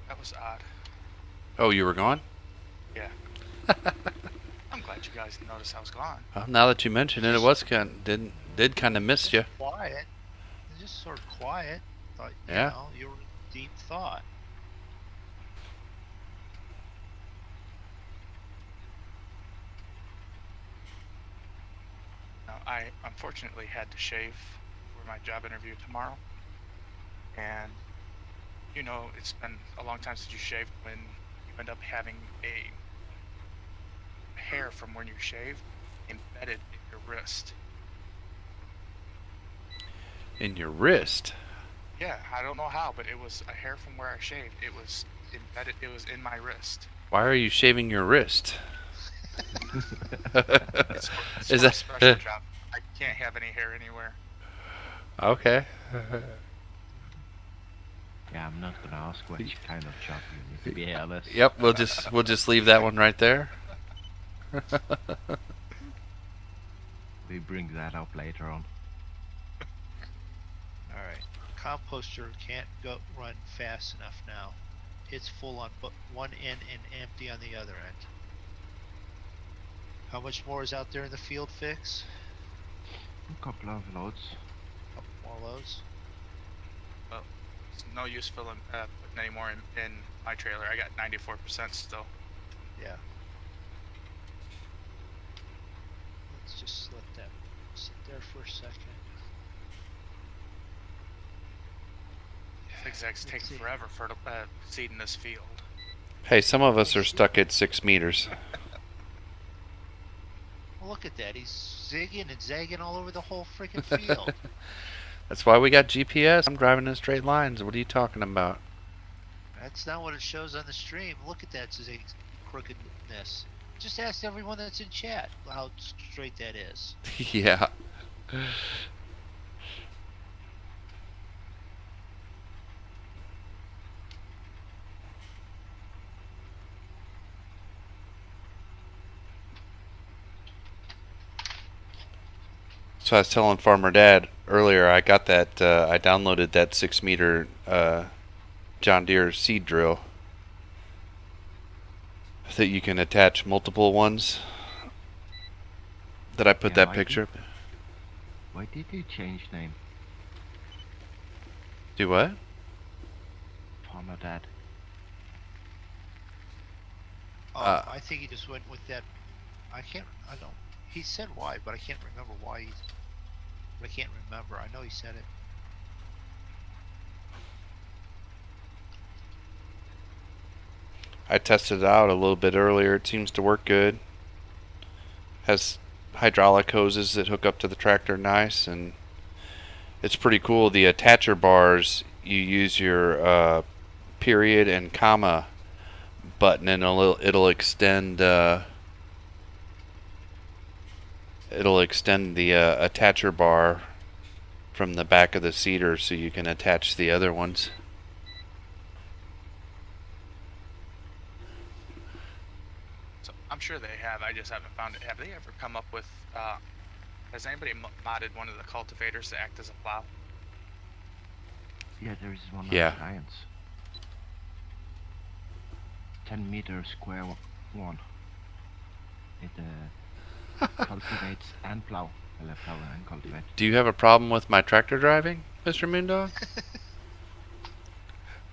That was odd. Oh, you were gone? Yeah. I'm glad you guys noticed I was gone. Well, now that you mention it, it was did kind of miss you. Quiet. It's just sort of quiet. Thought, you Yeah. know, you were in deep thought. Now, I unfortunately had to shave for my job interview tomorrow. And, you know, it's been a long time since you shaved when you end up having a hair from when you shaved embedded in your wrist. In your wrist. Yeah, I don't know how, but it was a hair from where I shaved. It was embedded, it was in my wrist. Why are you shaving your wrist? It's for Is a that special job. I can't have any hair anywhere. okay? Yeah, I'm not gonna ask which kind of job you need to be hairless. Yep, we'll just leave that one right there. We bring that up later on. All right. Composter can't run fast enough now. It's full on one end and empty on the other end. How much more is out there in the field, Fix? A couple of loads. A couple more loads. Well, it's no use putting any more in my trailer. I got 94% still. Yeah. Let's just let that sit there for a second. Zigzag's Let's taking see. forever for seeding this field. Hey, some of us are stuck at 6 meters. Well, look at that. He's zigging and zagging all over the whole freaking field. That's why we got GPS. I'm driving in straight lines. What are you talking about? That's not what it shows on the stream. Look at that zig crookedness. Just ask everyone that's in chat how straight that is. Yeah. So I was telling Farmer Dad earlier, I got that, I downloaded that 6 meter John Deere seed drill that you can attach multiple ones. That I put Yeah, that picture. Why did you change name? Do what? Farmer Dad. Oh, I think he just went with that. I don't. He said why, but I can't remember why. I can't remember. I know he said it. I tested it out a little bit earlier. It seems to work good. Has hydraulic hoses that hook up to the tractor nice, and it's pretty cool. The attacher bars, you use your period and comma button, and it'll extend the attacher bar from the back of the seeder, so you can attach the other ones. So I'm sure they have. I just haven't found it. Have they ever come up with? Has anybody modded one of the cultivators to act as a plow? Yeah, there is one Yeah. of the giants. 10 meter square one. It cultivates and plow. Well, plow and cultivate. Do you have a problem with my tractor driving, Mr. Moondog?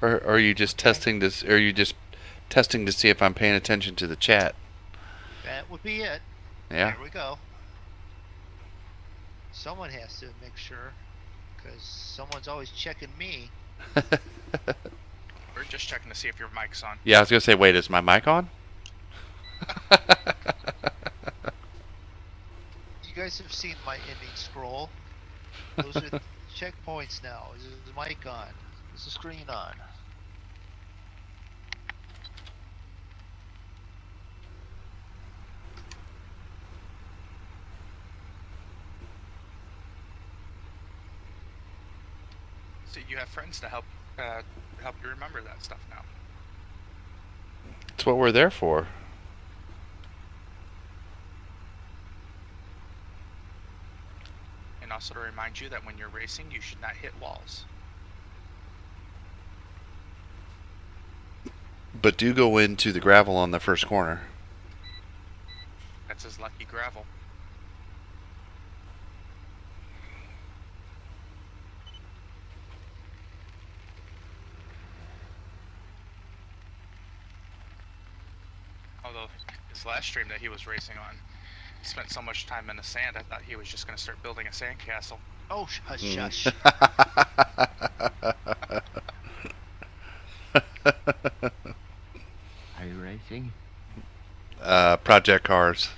Or are you just testing this? Are you just testing to see if I'm paying attention to the chat? That would be it. Yeah. There we go. Someone has to make sure, because someone's always checking me. We're just checking to see if your mic's on. Yeah, I was gonna say, wait, is my mic on? You guys have seen my ending scroll. Those are checkpoints now. Is the mic on? Is the screen on? So you have friends to help you remember that stuff now. That's what we're there for. And also to remind you that when you're racing, you should not hit walls. But do go into the gravel on the first corner. That's his lucky gravel. Although his last stream that he was racing on, he spent so much time in the sand, I thought he was just going to start building a sandcastle. Oh, hush, shush. Are you racing? Project cars.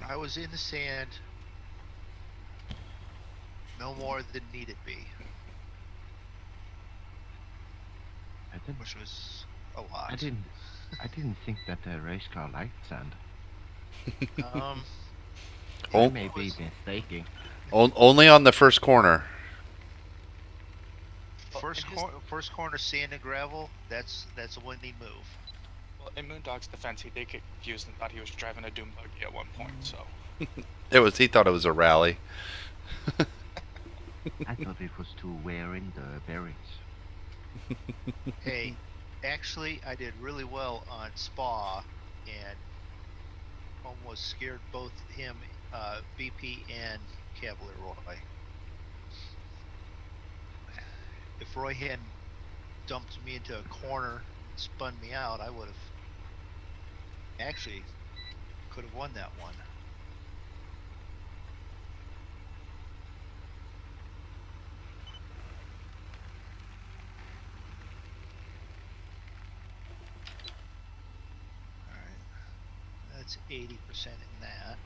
I was in the sand no more than needed be, I didn't. which was a lot. I didn't think that the race car liked sand. Um, I Oh. may be mistaken. Only on the first corner. first corner sand and gravel. That's a winning move. Well, in Moondog's defense, he did get confused and thought he was driving a doom buggy at one point, so. He thought it was a rally. I thought it was to wear in the bearings. Hey, actually, I did really well on Spa, and almost scared both him, BP, and Cavalier Roy. If Roy hadn't dumped me into a corner and spun me out, I would have actually could have won that one. Alright, that's 80% in that.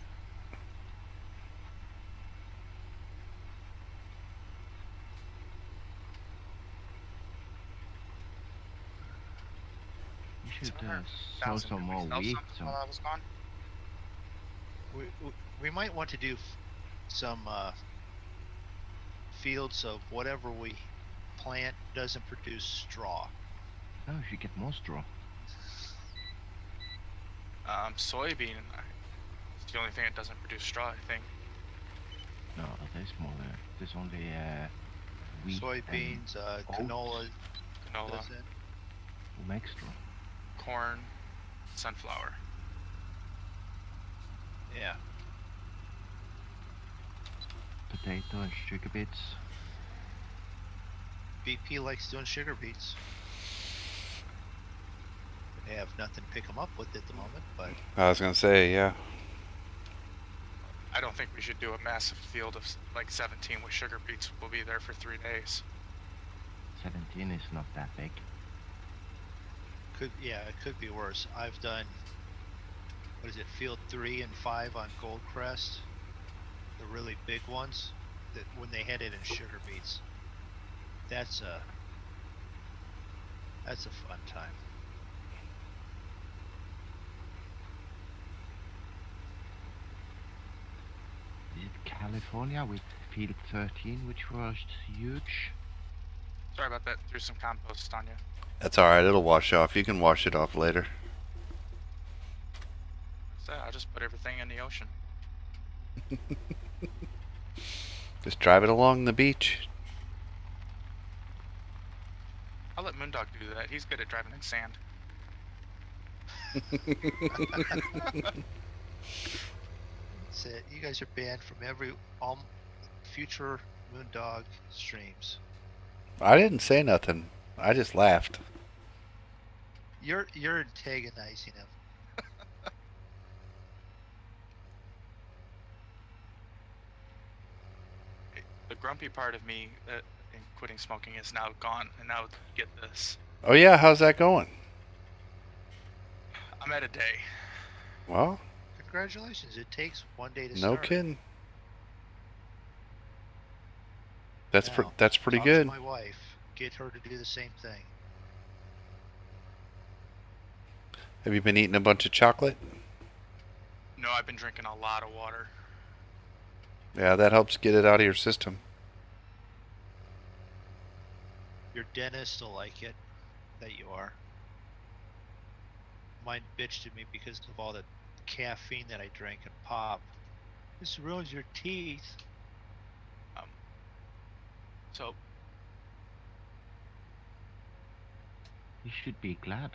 You should sow 100,000. some Did we more sell wheat. something while I was gone? We might want to do some fields of whatever we plant doesn't produce straw. No, you should get more straw. Soybean. It's the only thing that doesn't produce straw, I think. No, there's more. There's only wheat Soybeans, canola. Canola, Does it? who makes straw. corn, sunflower. Yeah. Potato and sugar beets. BP likes doing sugar beets. They have nothing to pick them up with at the moment, but I was gonna say, yeah. I don't think we should do a massive field of like 17 with sugar beets. We'll be there for 3 days. 17 is not that big. it could be worse. I've done, what is it, field 3 and 5 on Goldcrest, the really big ones, that when they had it in sugar beets. That's a fun time. Is it California with field 13, which was huge? Sorry about that. Threw some compost on you. That's alright, it'll wash off. You can wash it off later. So I'll just put everything in the ocean. Just drive it along the beach. I'll let Moondog do that. He's good at driving in sand. That's it. You guys are banned from all future Moondog streams. I didn't say nothing. I just laughed. You're antagonizing him. The grumpy part of me in quitting smoking is now gone, and now get this. Oh yeah, how's that going? I'm at a day. Well, Congratulations. It takes one day to no start. kidding. That's Now, that's pretty talk good. to my wife. Get her to do the same thing. Have you been eating a bunch of chocolate? No, I've been drinking a lot of water. Yeah, that helps get it out of your system. Your dentist will like it that you are. Mine bitched at me because of all the caffeine that I drank and pop. This ruins your teeth. So You should be glad.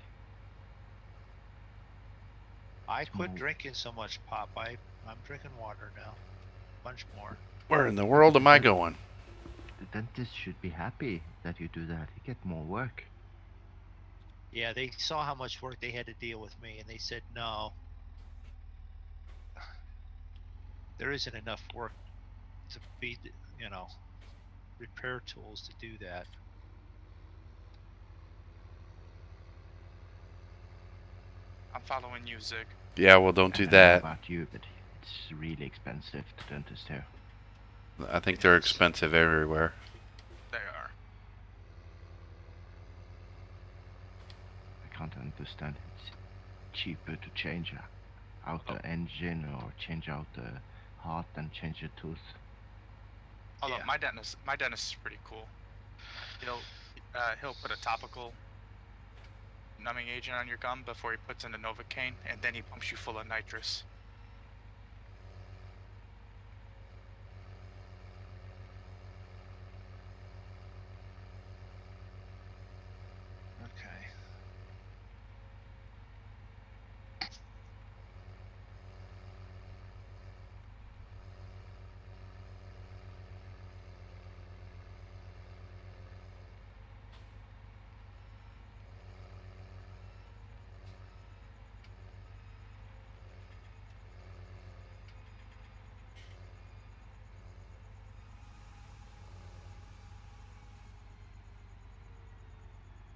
I It's quit more- drinking so much pop. I'm drinking water now. Bunch more. Where in the world am I going? The dentist should be happy that you do that. You get more work. Yeah, they saw how much work they had to deal with me, and they said no. There isn't enough work to be, repair tools to do that. I'm following you, Zig. Yeah, well, don't do I don't know that. about you, but it's really expensive, the dentist here. I think they're Yes. expensive everywhere. They are. I can't understand. It's cheaper to change out Oh. the engine or change out the heart than change the tooth. Although Yeah. my dentist is pretty cool. He'll put a topical numbing agent on your gum before he puts in the Novocaine, and then he pumps you full of nitrous. Okay.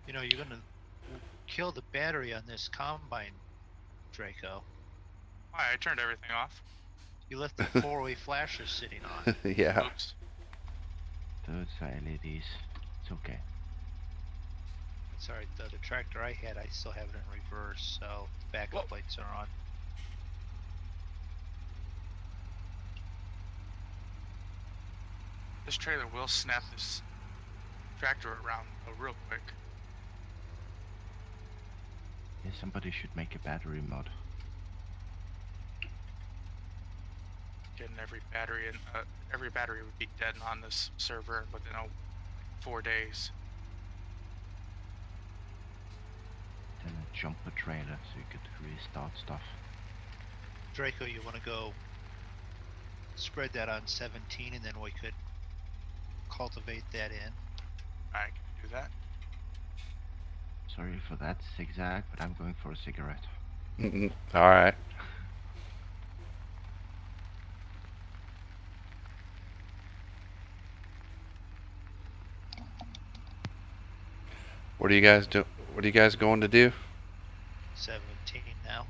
You're gonna kill the battery on this combine, Draco. Why? I turned everything off. You left the four-way flasher sitting on. Yeah. Oops. Those are LEDs. It's okay. Sorry, the tractor I had, I still have it in reverse, so the backup Whoa. lights are on. This trailer will snap this tractor around real quick. Yeah, somebody should make a battery mod. Getting every battery would be dead on this server within 4 days. Then a jumper trailer so you could restart stuff. Draco, you want to go spread that on 17, and then we could cultivate that in. I can do that. Sorry for that zigzag, but I'm going for a cigarette. All right. What are you guys do? What are you guys going to do? 17 now.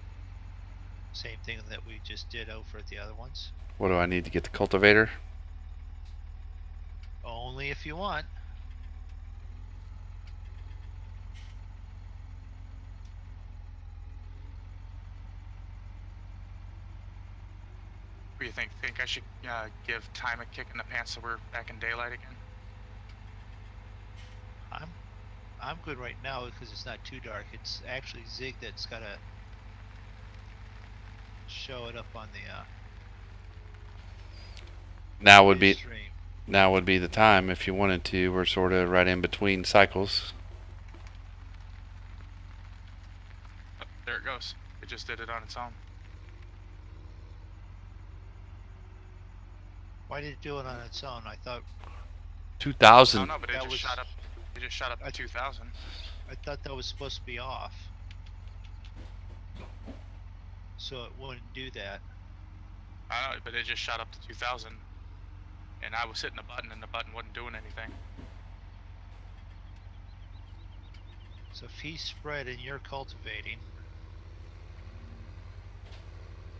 Same thing that we just did over at the other ones. What do I need to get the cultivator? Only if you want. What do you think? Think I should give time a kick in the pants so we're back in daylight again? I'm good right now because it's not too dark. It's actually Zig that's gotta show it up on the Now would be stream. now would be the time if you wanted to. We're sort of right in between cycles. Oh, there it goes. It just did it on its own. Why did it do it on its own? I thought 2000. No, but it That just was- shot up. It just shot up to 2,000. that was supposed to be off. So it wouldn't do that. I know, but it just shot up to 2,000. And I was hitting the button, and the button wasn't doing anything. So if he's spread and you're cultivating,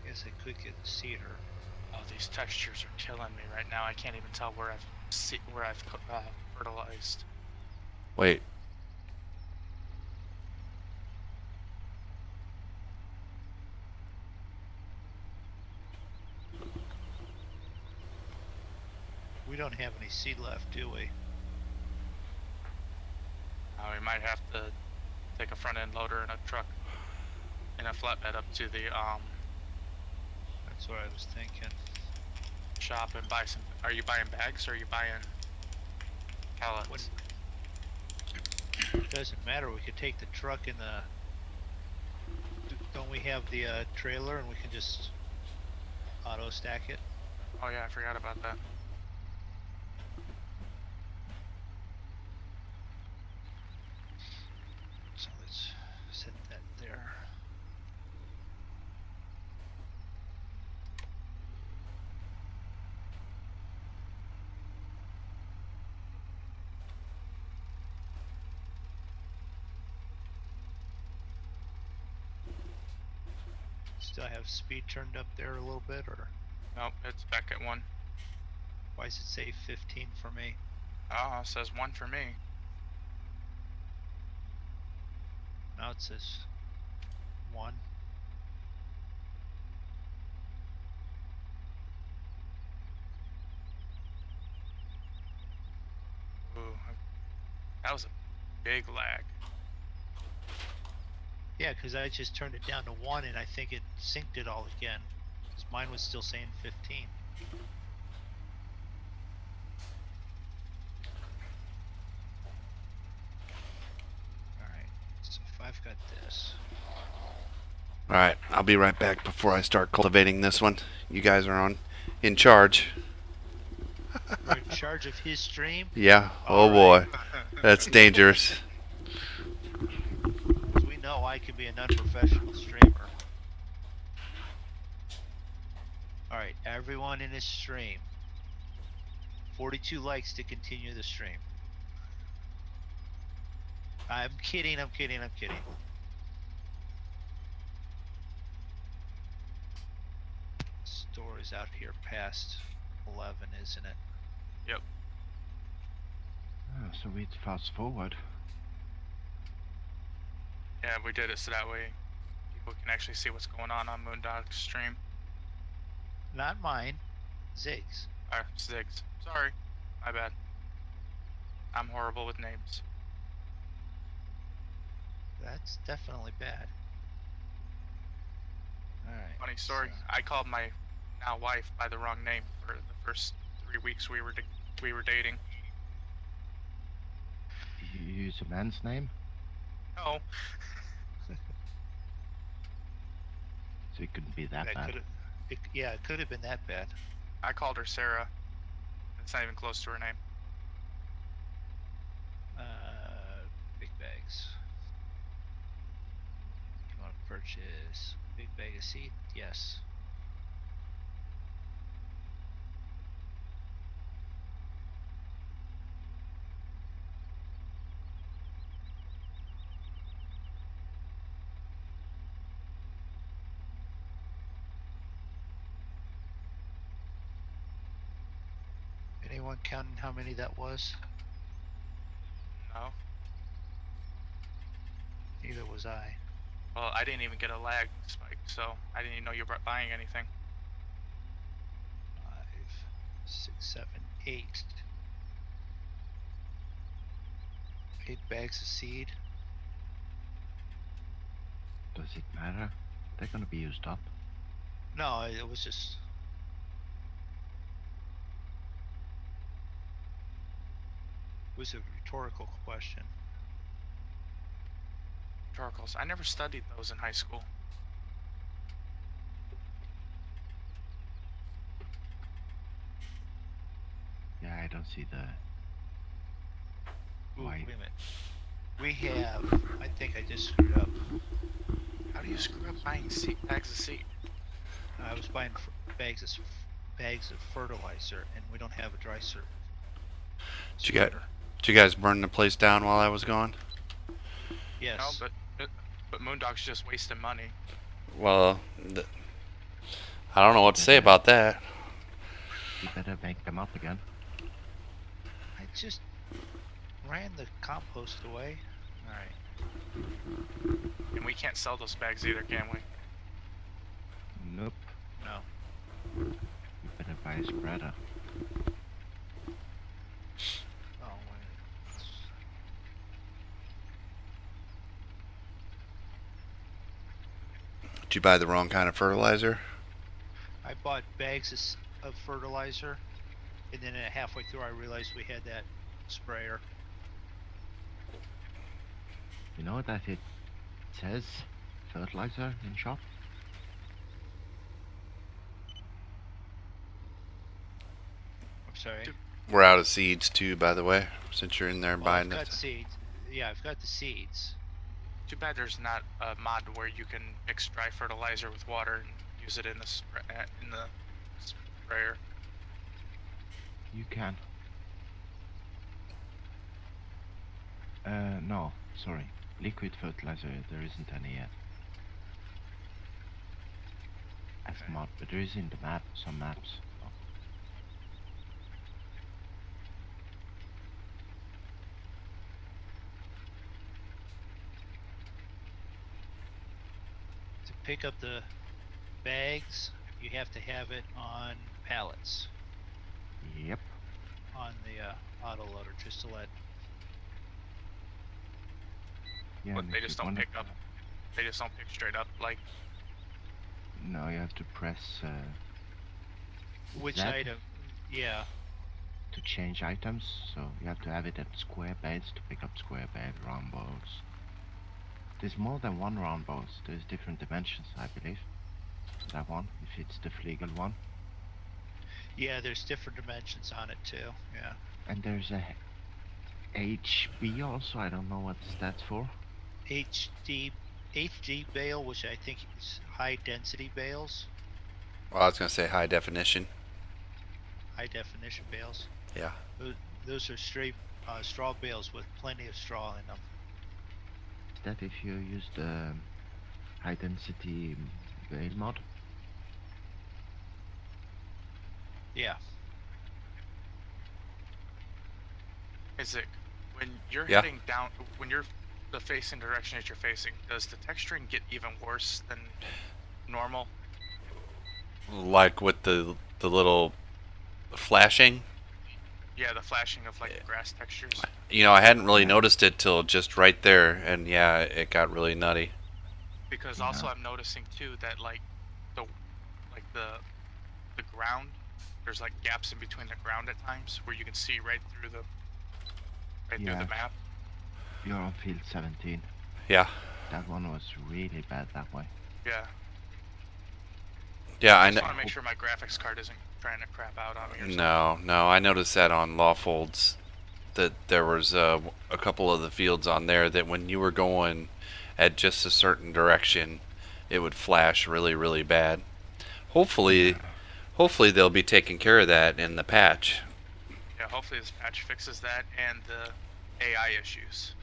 I guess I could get the cedar. Oh, these textures are killing me right now. I can't even tell where I've fertilized. Wait. We don't have any seed left, do we? We might have to take a front end loader and a truck and a flatbed up to the That's what I was thinking. shop and buy some. Are you buying bags or are you buying pallets? Doesn't matter. We could take the truck and the. Don't we have the trailer and we can just auto stack it? Oh yeah, I forgot about that. So let's set that there. Still have speed turned up there a little bit, or Nope, it's back at 1. why does it say 15 for me? Oh, it says 1 for me. Now it says 1. Ooh, that was a big lag. Yeah, because I just turned it down to 1 and I think it synced it all again. Because mine was still saying 15. Alright, so if I've got this. Alright, I'll be right back before I start cultivating this one. You guys are in charge. You're in charge of his stream? Yeah, All oh boy. right. That's dangerous. As we know, I can be an unprofessional streamer. Alright, everyone in his stream. 42 likes to continue the stream. I'm kidding, I'm kidding, I'm kidding. Store is out here past 11, isn't it? Yep. Oh, so we fast forward. Yeah, we did it so that way people can actually see what's going on Moondog's stream. Not mine. Zig's. Ziggs. Sorry. My bad. I'm horrible with names. That's definitely bad. Alright. Funny story. so- I called my now wife by the wrong name for the first 3 weeks we were dating. You use a man's name, No. so it couldn't be that That bad. could've, yeah, it could have been that bad. I called her Sarah. It's not even close to her name. Big bags. You want to purchase big bag of seed? Yes. Anyone counting how many that was? No. Neither was I. Well, I didn't even get a lag spike, so I didn't even know you were buying anything. 5, 6, 7, 8. 8 bags of seed. Does it matter? They're gonna be used up. No, it was just. It was a rhetorical question. Rhetoricals. I never studied those in high school. Yeah, I don't see the. Ooh, Why? wait a minute. We have. I think I just screwed up. How do you screw up buying bags of seed? I was buying bags of fertilizer, and we don't have a dry spreader. Did you guys burn the place down while I was gone? Yes. No, but Moondog's just wasting money. Well, I don't know what to say about that. You better make them up again. I just ran the compost away. Alright. And we can't sell those bags either, can we? Nope. No. You better buy a spreader. Oh, wait. Did you buy the wrong kind of fertilizer? I bought bags of fertilizer, and then halfway through I realized we had that sprayer. You know that it says fertilizer in shop? I'm sorry. We're out of seeds too, by the way, since you're in there Well, I've buying got it. seeds. Yeah, I've got the seeds. Too bad there's not a mod where you can mix dry fertilizer with water and use it in the sprayer. You can. No, sorry. Liquid fertilizer, there isn't any yet. As Okay. mod, but there is in the map, some maps. So. To pick up the bags, you have to have it on pallets Yep. on the auto loader, just to let. Yeah, But and they if just you don't wanna- pick up. They just don't pick straight up. Like, No, you have to press Which Z item? Yeah. to change items. So you have to have it at square beds to pick up square bed, round bows. There's more than one round bows. There's different dimensions, I believe. That one, if it's the Flegel one. Yeah, there's different dimensions on it too. Yeah. And there's a HB also, I don't know what that's for. HD bale, which I think is high density bales, Well, I was gonna say high definition. high definition bales. Yeah. Those are straight straw bales with plenty of straw in them. Is that if you use the high density bale mod? Yeah. Isaac, when you're Yeah. heading down, when you're the facing direction that you're facing, does the texturing get even worse than normal? Like with the little flashing. Yeah, the flashing of like the grass textures. You know, I hadn't really Yeah. noticed it till just right there, and yeah, it got really nutty. Because Yeah. also I'm noticing too that like the ground, there's like gaps in between the ground at times where you can see right through the Yeah. map. You're on field 17. Yeah. That one was really bad that way. Yeah. Yeah, I I just know. want to make sure my graphics card isn't trying to crap out on me or something. No, I noticed that on Lawfolds that there was a couple of the fields on there that when you were going at just a certain direction, it would flash really, really bad. Hopefully they'll be taking care of that in the patch. Yeah, hopefully this patch fixes that and the AI issues.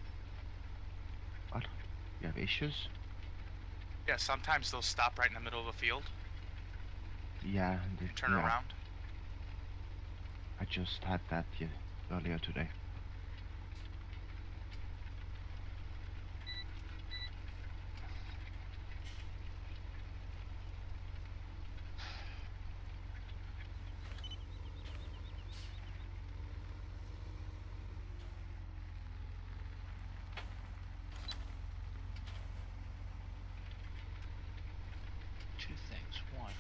What? You have issues? Yeah, sometimes they'll stop right in the middle of a field Yeah. and turn yeah. around. I just had that earlier today. Two things. One,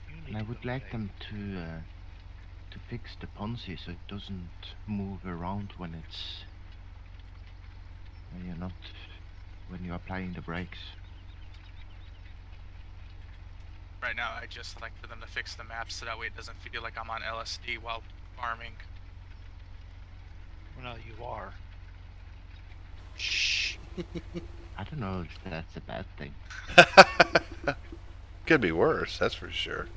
you need And I to would go like away. them to fix the Ponzi so it doesn't move around when it's when you're applying the brakes. Right now, I just like for them to fix the map so that way it doesn't feel like I'm on LSD while farming. Well, no, you are. Shh. I don't know if that's a bad thing. Could be worse, that's for sure.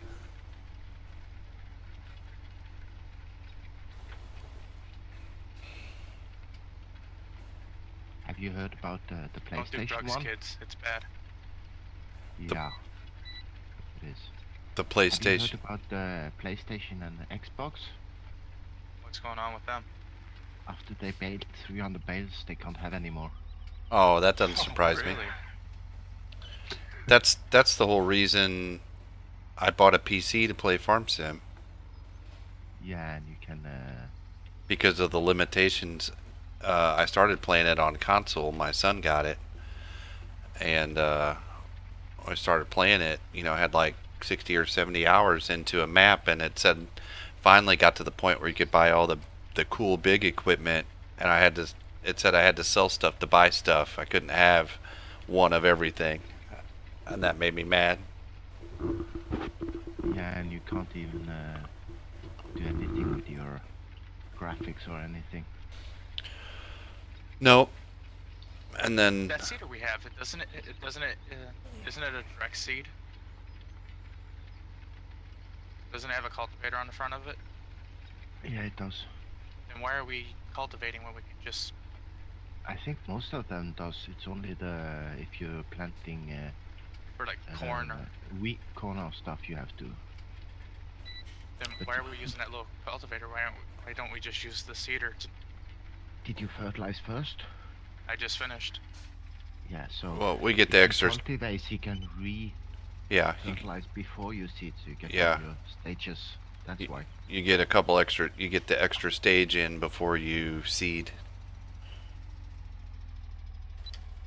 Have you heard about the Don't do PlayStation drugs, one? kids. It's bad. Yeah, it is. The Have you heard PlayStation. about the PlayStation and the Xbox? What's going on with them? After they bailed 300 bales, they can't have anymore. Oh, that doesn't surprise me. Really? That's the whole reason I bought a PC to play Farm Sim, Yeah, and you can. because of the limitations. I started playing it on console. My son got it, and I started playing it. You know, had like 60 or 70 hours into a map, and it said finally got to the point where you could buy all the cool big equipment, and I had to it said I had to sell stuff to buy stuff. I couldn't have one of everything, and that made me mad. Yeah, and you can't even do anything with your graphics or anything. Nope. And then That seeder we have, isn't it a direct seed? Doesn't it have a cultivator on the front of it? Yeah, it does. Then why are we cultivating when we can just? I think most of them does. It's only if you're planting For like corn or. wheat, corn or stuff, you have to. Then but why are we using that little cultivator? Why don't we just use the seeder? Did you fertilize first? I just finished. Yeah, so. well, we get if the you extra. cultivate, you can Yeah, fertilize before you seed, so you get Yeah. all your stages. That's why. you get a couple extra. You get the extra stage in before you seed.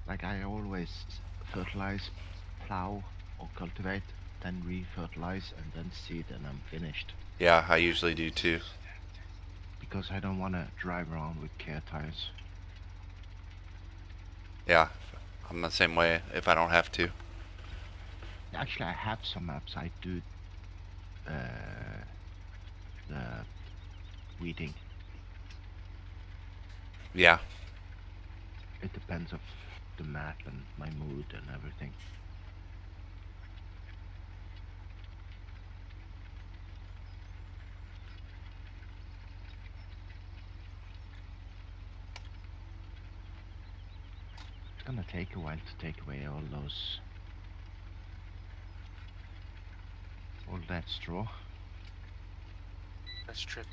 Like I always fertilize, plow, or cultivate, then re-fertilize, and then seed, and I'm finished. Yeah, I usually do too. Because I don't want to drive around with care tires. Yeah, I'm the same way if I don't have to. Actually, I have some maps I do the weeding. Yeah. It depends of the map and my mood and everything. It's gonna take a while to take away all that straw. That's trippy.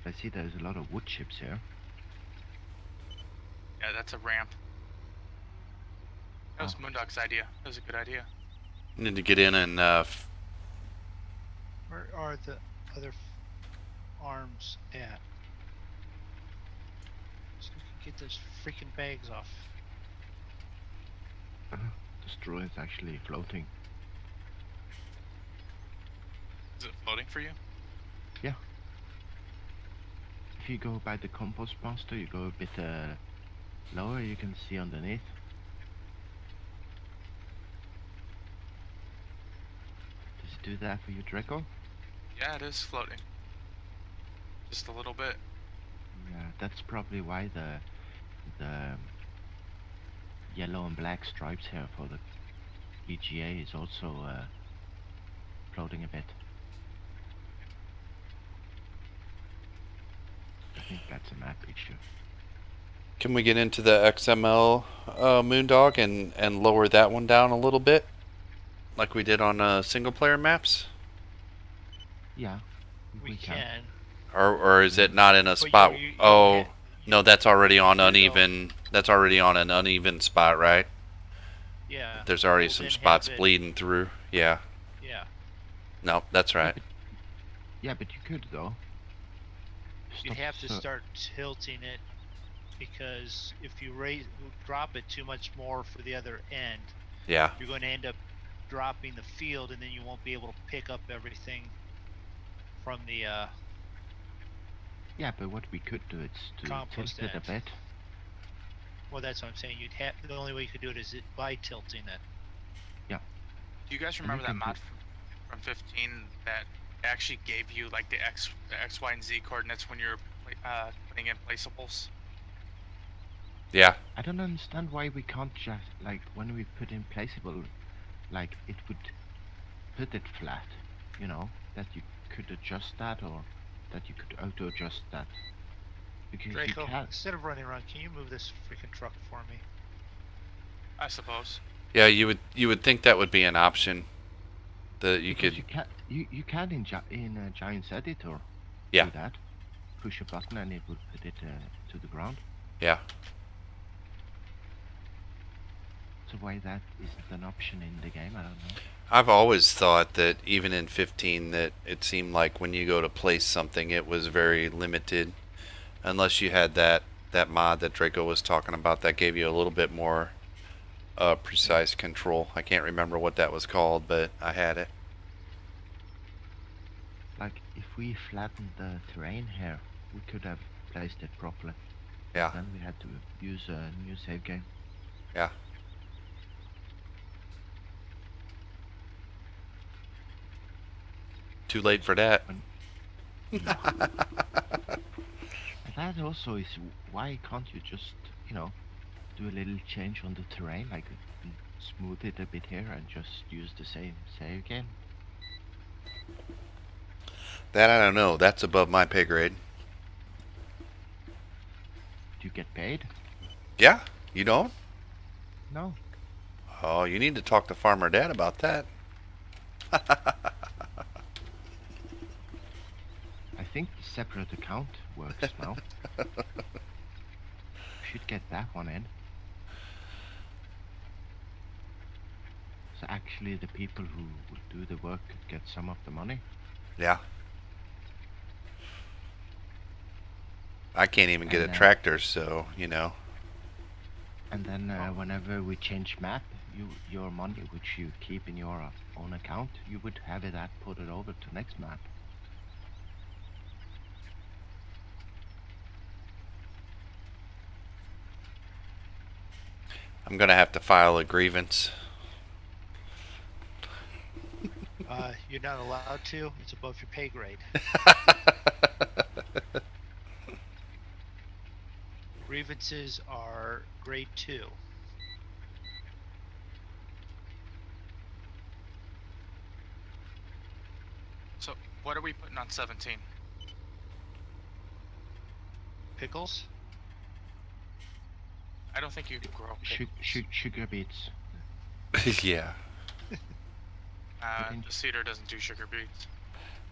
I see there's a lot of wood chips here. Yeah, that's a ramp. That was Moondog's idea. That was a good idea. Need to get in and Where are the other arms at? So we can get those freaking bags off. The straw is actually floating. Is it floating for you? Yeah. If you go by the compost monster, you go a bit lower, you can see underneath. Does it do that for you, Draco? Yeah, it is floating. Just a little bit. Yeah, that's probably why the yellow and black stripes here for the BGA is also floating a bit. I think that's a map issue. can we get into the XML Moondog and lower that one down a little bit, like we did on single player maps? Yeah, We can. Or is it not in a But spot? you Oh, can't- no, that's already on you know- uneven. That's already on an uneven spot, right? Yeah. There's already We'll some then spots have it- bleeding through. Yeah. Yeah. No, that's right. Yeah, but you could though. You'd have to so- start tilting it, because if you drop it too much more for the other end, Yeah. you're going to end up dropping the field, and then you won't be able to pick up everything from the Yeah, but what we could do is to compost tilt it a end. bit. Well, that's what I'm saying. The only way you could do it is by tilting it. Do you guys you remember that can mod from 15 that actually gave you like the X, Y, and Z coordinates when you're putting in placeables? Yeah. I don't understand why we can't just, like, when we put in placeable, like, it would put it flat, you know, that you could adjust that, or that you could auto-adjust that. Because Draco, you can't. instead of running around, can you move this freaking truck for me? I suppose. Yeah, you would think that would be an option that you Because could. you can in Giant's editor Yeah. do that. Push a button and it will put it to the ground. Yeah. So why that isn't an option in the game, I don't know. I've always thought that even in 15 that it seemed like when you go to place something it was very limited, unless you had that mod that Draco was talking about that gave you a little bit more precise control. I can't remember what that was called, but I had it. like if we flattened the terrain here, we could have placed it properly. Yeah. Then we had to use a new save game. Yeah. Too late for that. Yeah. And that also is why can't you just, you know, do a little change on the terrain, like smooth it a bit here and just use the same save game? That I don't know. That's above my pay grade. Do you get paid? Yeah. You don't? No. Oh, you need to talk to Farmer Dad about that. I think the separate account works now. Should get that one in. So actually the people who will do the work could get some of the money. Yeah. I can't even get a And, tractor, so, you know. And then whenever we change map, your money which you keep in your own account, you would have it put it over to next map. I'm going to have to file a grievance. You're not allowed to. It's above your pay grade. Grievances are grade 2. So what are we putting on 17? Pickles? I don't think you can grow pickles. Sugar beets. Yeah. The cedar doesn't do sugar beets.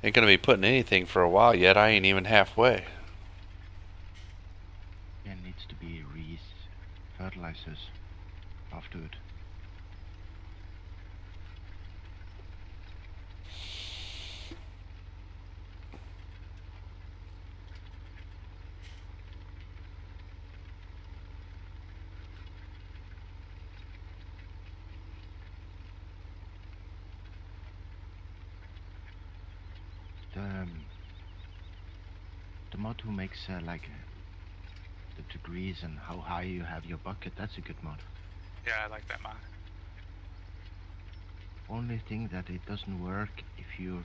Ain't going to be putting anything for a while yet. I ain't even halfway. Yeah, needs to be fertilizers after it. The mod who makes like the degrees and how high you have your bucket, that's a good mod. Yeah, I like that mod. Only thing that it doesn't work if you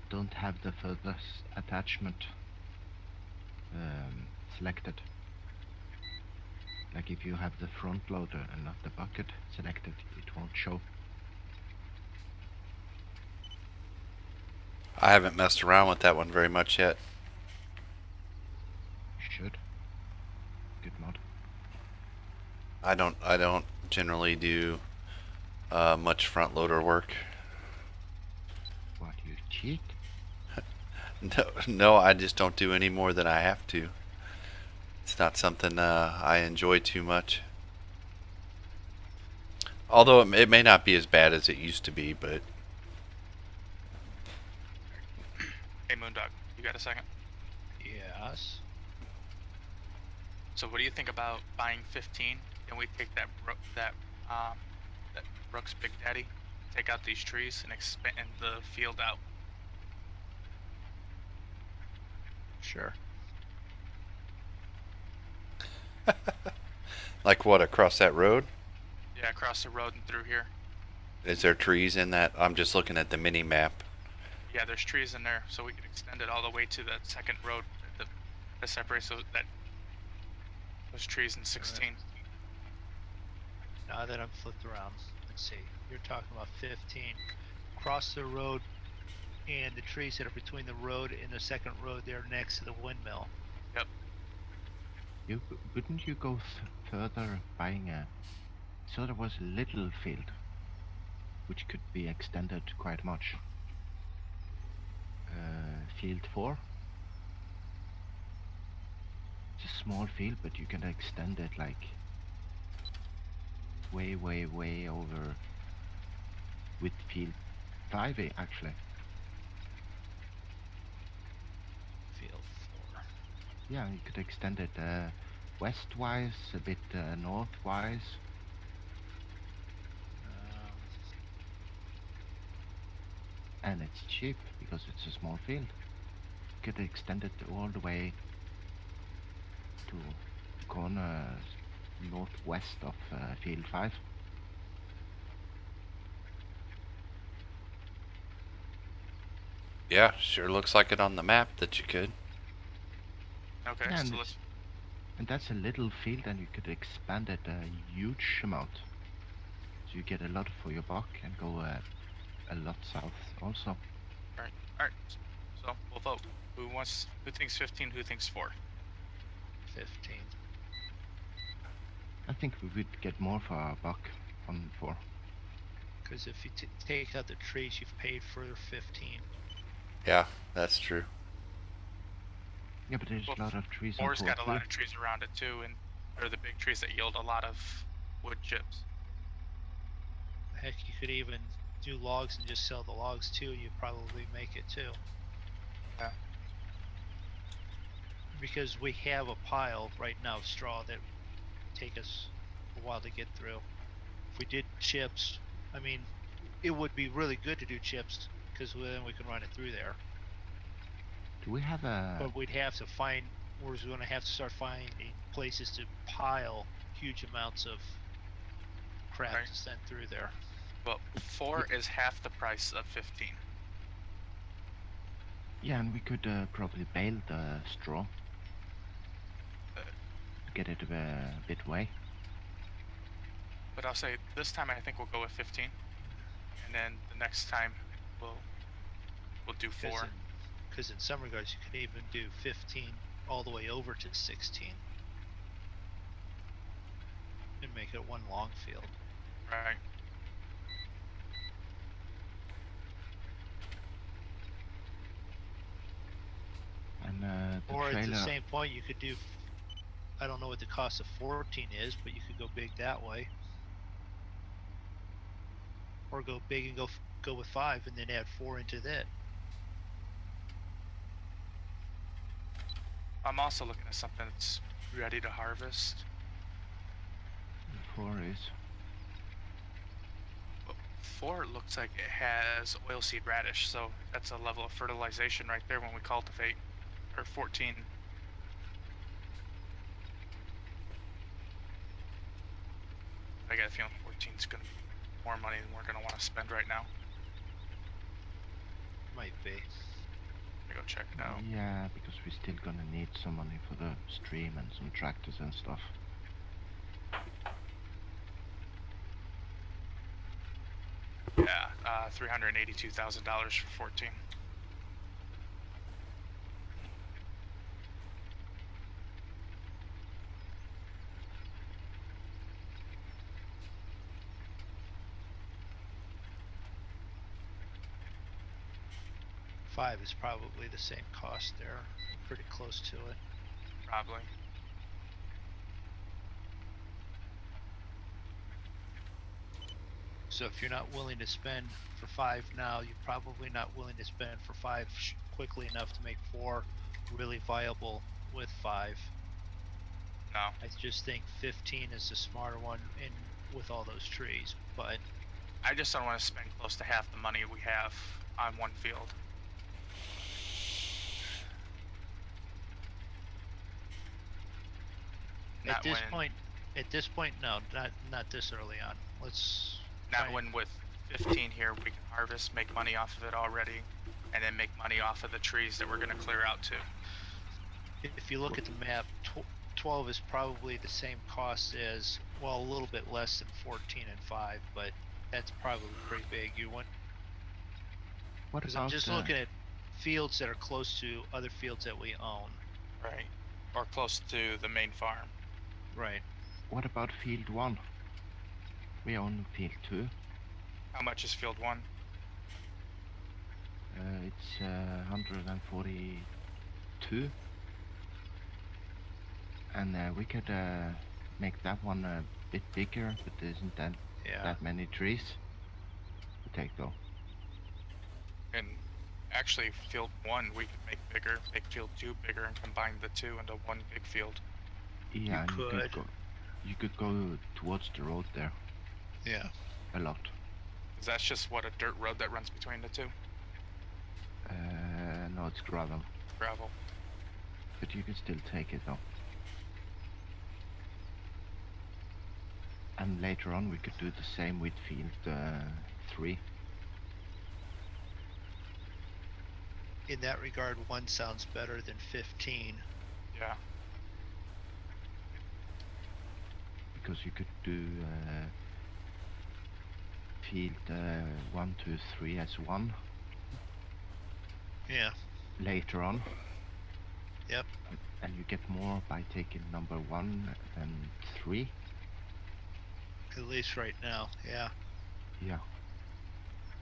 don't have the furthest attachment selected. Like if you have the front loader and not the bucket selected, it won't show. I haven't messed around with that one very much yet. You should. Good mod. I don't generally do much front loader work. What, you cheat? No, I just don't do any more than I have to. It's not something I enjoy too much. Although it may not be as bad as it used to be, but... Hey, Moondog, you got a second? Yes. So what do you think about buying 15? And we take that Brooks Big Daddy, take out these trees and expand the field out. Sure. Like what, across that road? Yeah, across the road and through here. Is there trees in that? I'm just looking at the mini map. Yeah, there's trees in there, so we can extend it all the way to the second road that separates those trees in 16. Now that I'm flipped around, let's see. You're talking about 15. Cross the road and the trees that are between the road and the second road there next to the windmill. Yep. Wouldn't you go further buying a... So there was a little field which could be extended quite much. Field 4. It's a small field, but you can extend it like way over with field 5 actually. Field 4. Yeah, you could extend it westwise, a bit northwise. And it's cheap because it's a small field. You could extend it all the way to the corner northwest of field 5. Yeah, sure looks like it on the map that you could. Okay, Yeah, so let's. and that's a little field, and you could expand it a huge amount. So you get a lot for your buck and go a lot south also. All right. So we'll vote. Who thinks 15? Who thinks 4? 15. I think we would get more for our buck on 4. Because if you take out the trees, you've paid for 15. Yeah, that's true. Yeah, but there's Well, a lot of trees on 4's 4 got a too. lot of trees around it too, and they're the big trees that yield a lot of wood chips. Heck, you could even do logs and just sell the logs too. You'd probably make it too. Yeah. Because we have a pile right now of straw that take us a while to get through. If we did chips, I mean, it would be really good to do chips because then we can run it through there. Do we have a... But we'd have to find, we're going to have to start finding places to pile huge amounts of crap Right. to send through there. Well, 4 is half the price of 15. Yeah, and we could probably bale the straw Uh, to get it a bit away. But I'll say this time I think we'll go with 15, and then the next time we'll do 4. Because in some regards you could even do 15 all the way over to 16 and make it one long field. Right. And the Or trailer... at the same point you could do, I don't know what the cost of 14 is, but you could go big that way. Or go big and go with 5 and then add 4 into that. I'm also looking at something that's ready to harvest. 4 is... Well, 4 looks like it has oilseed radish, so that's a level of fertilization right there when we cultivate. Or 14. I got a feeling 14 is going to be more money than we're going to want to spend right now. Might be. Let me go check it out. Yeah, because we're still gonna need some money for the stream and some tractors and stuff. Yeah, $382,000 for 14. Five is probably the same cost there, pretty close to it. Probably. So if you're not willing to spend for 5 now, you're probably not willing to spend for 5 quickly enough to make 4 really viable with 5. No. I just think 15 is the smarter one in with all those trees, but I just don't want to spend close to half the money we have on one field. at this point, no, not this early on. Let's not when with 15 here we can harvest, make money off of it already, and then make money off of the trees that we're going to clear out too. If you look at the map, 12 is probably the same cost as, well, a little bit less than 14 and 5, but that's probably pretty big. You want, What because about I'm just looking at fields that are close to other fields that we own. Right. Or close to the main farm. Right. what about field 1? We own field 2. How much is field 1? It's 142. And we could make that one a bit bigger, but there isn't that many trees to take though. And actually field 1 we could make bigger, make field 2 bigger, and combine the 2 into one big field. Yeah, and you could go towards the road there. Yeah. A lot. Because that's just what, a dirt road that runs between the 2? No, it's gravel. Gravel. But you can still take it though. And later on we could do the same with field 3. In that regard, 1 sounds better than 15. Yeah. Because you could do field 1, 2, 3 as 1 Yeah. later on. Yep. And you get more by taking number 1 and 3. At least right now. Yeah. Yeah.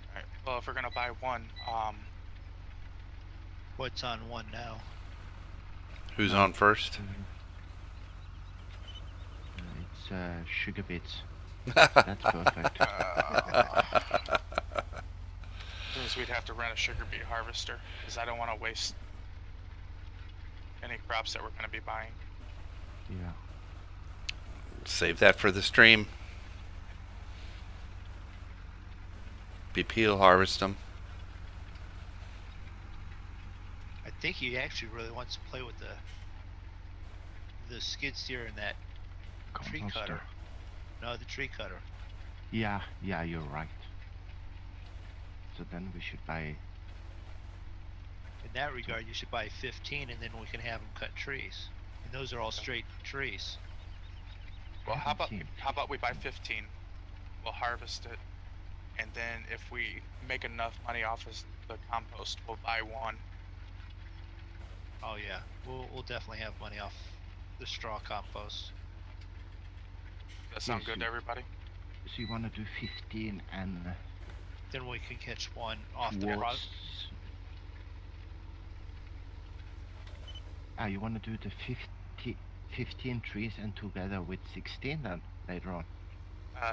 Alright. Well, if we're gonna buy 1, What's on 1 now? Who's No. on first? It's sugar bits. That's perfect. means we'd have to rent a sugar beet harvester, because I don't want to waste any crops that we're going to be buying. Yeah. Save that for the stream. BP will harvest them. I think he actually really wants to play with the skid steer and that tree Composter. cutter. No, the tree cutter. Yeah, you're right. So then we should buy... In that regard, you should buy 15 and then we can have them cut trees. And those are all straight trees. Well, how about 17. we buy 15? We'll harvest it, and then if we make enough money off of the compost, we'll buy 1. Oh yeah, we'll definitely have money off the straw compost. Does that sound Yes, good to you- everybody? So you want to do 15 and Then we can catch 1 off the towards... you want to do the 15 trees and together with 16 then, later on?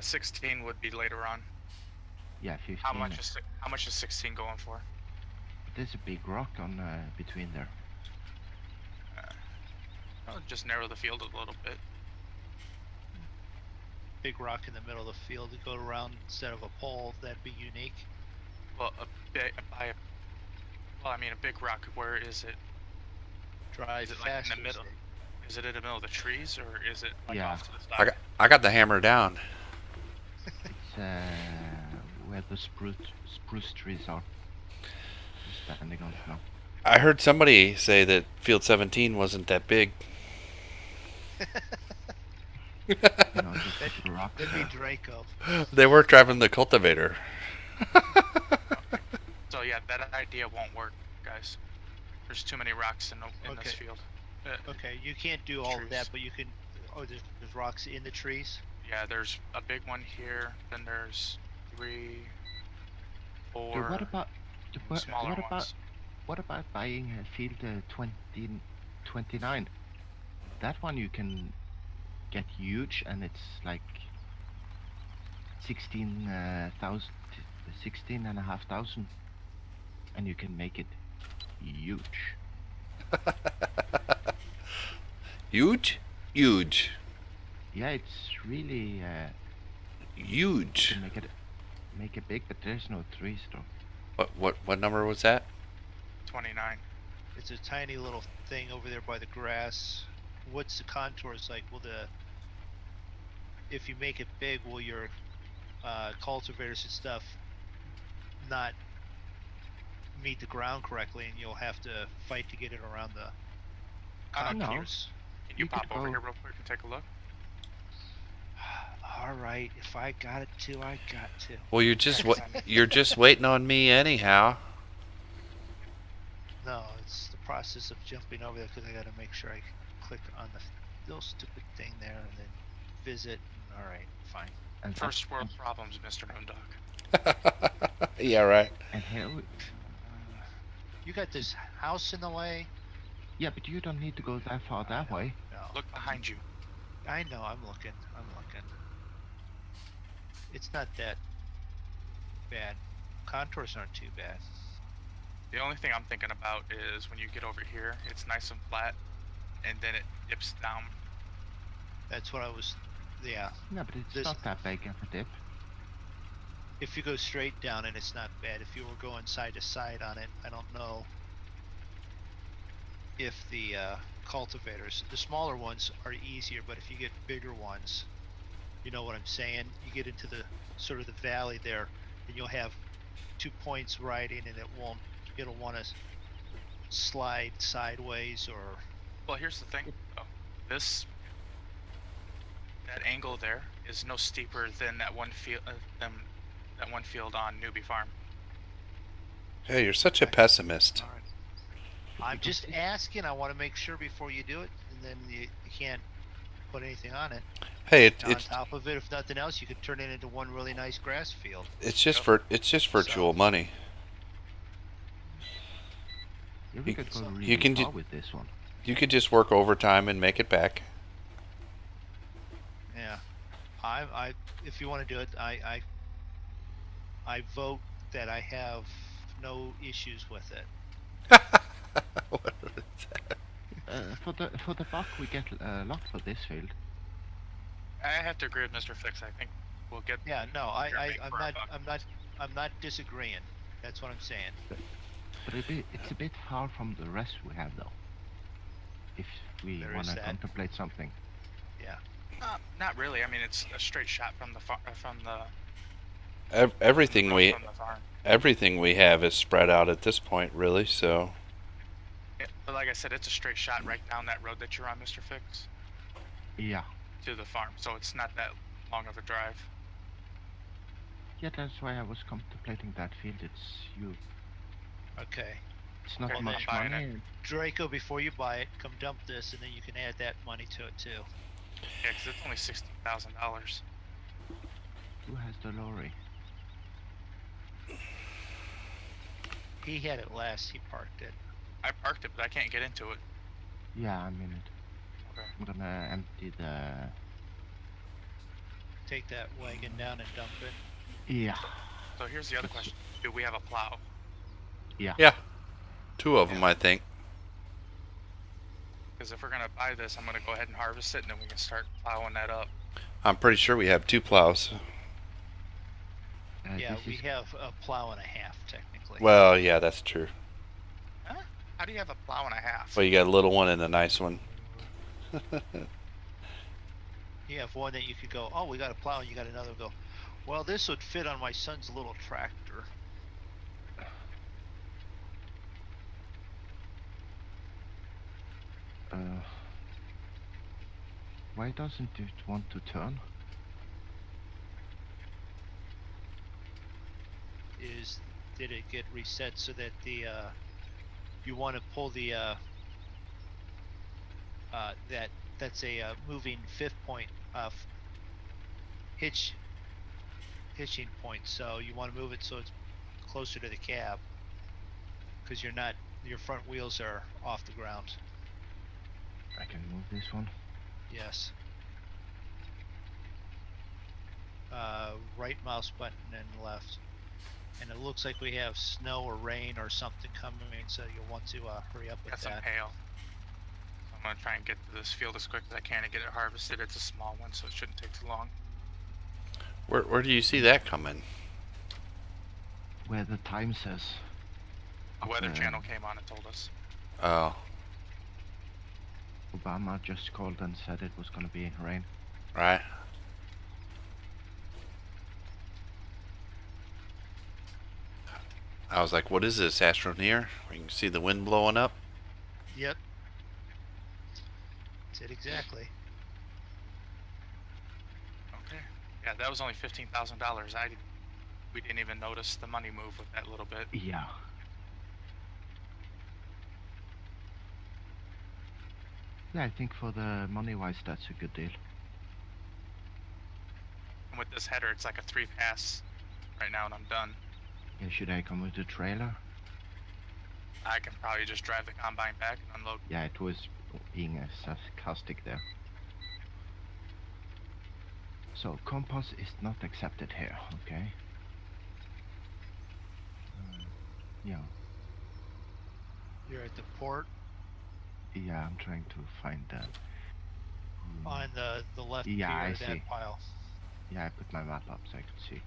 16 would be later on. Yeah, 15. How much is 16 going for? There's a big rock on between there. I'll just narrow the field a little bit. big rock in the middle of the field to go around instead of a pole. That'd be unique. Well, a big rock. Where is it? Drive Is it like in faster. the middle? Is it in the middle of the trees, or is it like Yeah. off to the side? I got the hammer down. It's where the spruce trees are. Just standing on it now. I heard somebody say that Field 17 wasn't that big. You know, just a rock. That'd be Draco. They were driving the cultivator. So yeah, that idea won't work, guys. There's too many rocks in this Okay. field. Okay, you can't do all of Trees. that, but you can. Oh, there's rocks in the trees. Yeah, there's a big one here. Then there's 3, 4 So what about smaller ones. what about buying a field 29? That one you can get huge, and it's like 16,500, and you can make it huge. Huge? Huge. Yeah, it's really you Huge. can make it big, but there's no trees though. What number was that? 29. It's a tiny little thing over there by the grass. What's the contours like? If you make it big, will your cultivators and stuff not meet the ground correctly, and you'll have to fight to get it around the No. contours? Can you You could pop over go- here real quick and take a look? All right, if I got to, I got to. Well, you're just waiting on me anyhow. No, it's the process of jumping over there because I got to make sure I click on the little stupid thing there and then visit. All right, fine. And First that- world problems, Mr. Moondog. Yeah, right. and here You got this house in the way. yeah, but you don't need to go that far that way. No, Look behind you. I know. I'm looking. It's not that bad. Contours aren't too bad. The only thing I'm thinking about is when you get over here, it's nice and flat, and then it dips down. That's what I was. Yeah. No, but it's This- not that big of a dip. If you go straight down it, it's not bad. If you were going side to side on it, I don't know. if the cultivators, the smaller ones are easier, but if you get bigger ones, you know what I'm saying? You get into the sort of the valley there, and you'll have 2 points riding, and it'll want to slide sideways or. Well, here's the thing. Oh, that angle there is no steeper than that one field on Newbie Farm. Hey, you're such a pessimist. All right. I'm just asking. I want to make sure before you do it, and then you can't put anything on it. Hey, And on top of it, if nothing else, you could turn it into one really nice grass field. it's just virtual money. Yeah, we could go really you can far with this one. You could just work overtime and make it back. Yeah, I if you want to do it, I vote that I have no issues with it. What is that? For the buck, we get luck for this field. I have to agree with Mr. Fix. I think we'll get. Yeah, no, I'm I'm not disagreeing. That's what I'm saying. But it's a bit far from the rest we have, though. If we want to contemplate something. Yeah. Not really. I mean, it's a straight shot from the Everything we from the farm. everything we have is spread out at this point, really. So. Yeah, but like I said, it's a straight shot right down that road that you're on, Mr. Fix. Yeah. To the farm, so it's not that long of a drive. Yeah, that's why I was contemplating that field. It's you. Okay. It's not Okay, much then money. Draco, before you buy it, come dump this, and then you can add that money to it too. Yeah, because it's only $16,000. Who has the lorry? He had it last. He parked it. I parked it, but I can't get into it. Yeah, I'm in it. Okay. I'm gonna empty the. Take that wagon down and dump it. Yeah. So here's the other question: do we have a plow? Yeah. Yeah. 2 of them, I think. Because if we're gonna buy this, I'm gonna go ahead and harvest it, and then we can start plowing that up. I'm pretty sure we have 2 plows. Yeah, we have a plow and a half, technically. Well, yeah, that's true. Huh? How do you have a plow and a half? Well, you got a little one and a nice one. You have one that you could go, oh, we got a plow, and you got another go, well, this would fit on my son's little tractor. Why doesn't it want to turn? Did it get reset so that the you want to pull the that's a moving fifth point hitching point, so you want to move it so it's closer to the cab, because your front wheels are off the ground. I can move this one. Yes. Right mouse button and left. And it looks like we have snow or rain or something coming, so you'll want to hurry up with Got some that. hail. So I'm gonna try and get to this field as quick as I can and get it harvested. It's a small one, so it shouldn't take too long. Where do you see that coming? Where the time says. The Weather Channel came on and told us. Oh. Obama just called and said it was gonna be rain. Right. I was like, what is this, astroneer? We can see the wind blowing up. Yep. That's it exactly. Okay. Yeah, that was only $15,000. We didn't even notice the money move with that little bit. Yeah. Yeah, I think for the money-wise, that's a good deal. And with this header, it's like a 3-pass right now, and I'm done. Yeah, should I come with the trailer? I can probably just drive the combine back and unload. Yeah, it was being sarcastic there. So, compass is not accepted here, okay? Yeah. You're at the port. Yeah, I'm trying to find the... On the left yeah, here, I that see. pile. Yeah, I put my map up so I can see.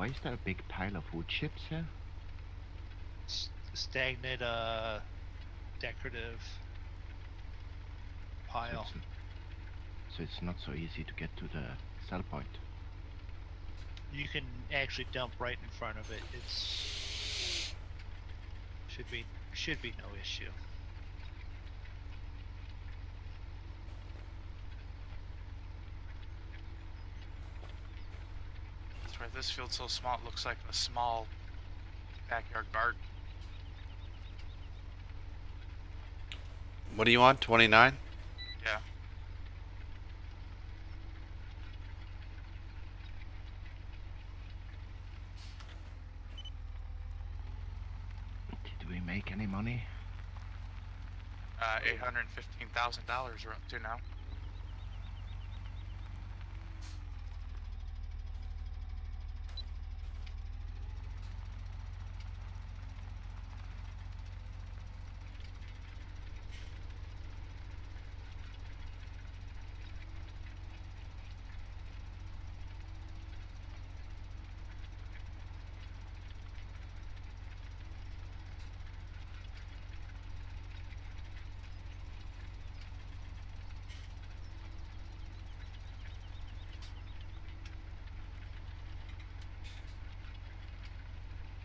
Why is there a big pile of wood chips here? Stagnant, decorative pile. So it's not so easy to get to the sell point. You can actually dump right in front of it. It's should be no issue. That's right. This field's so small, it looks like a small backyard garden. What do you want? 29? Yeah. Did we make any money? $815,000 we're up to now.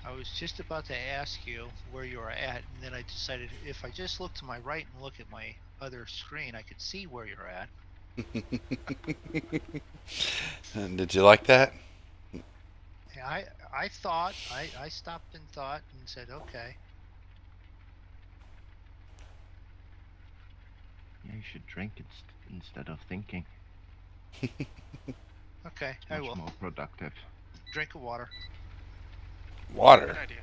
I was just about to ask you where you were at, and then I decided if I just look to my right and look at my other screen, I could see where you're at. And did you like that? I thought I stopped and thought and said, okay. Yeah, you should drink it instead of thinking. Okay, It's I much will. more productive. Drink of water. Water. Good idea.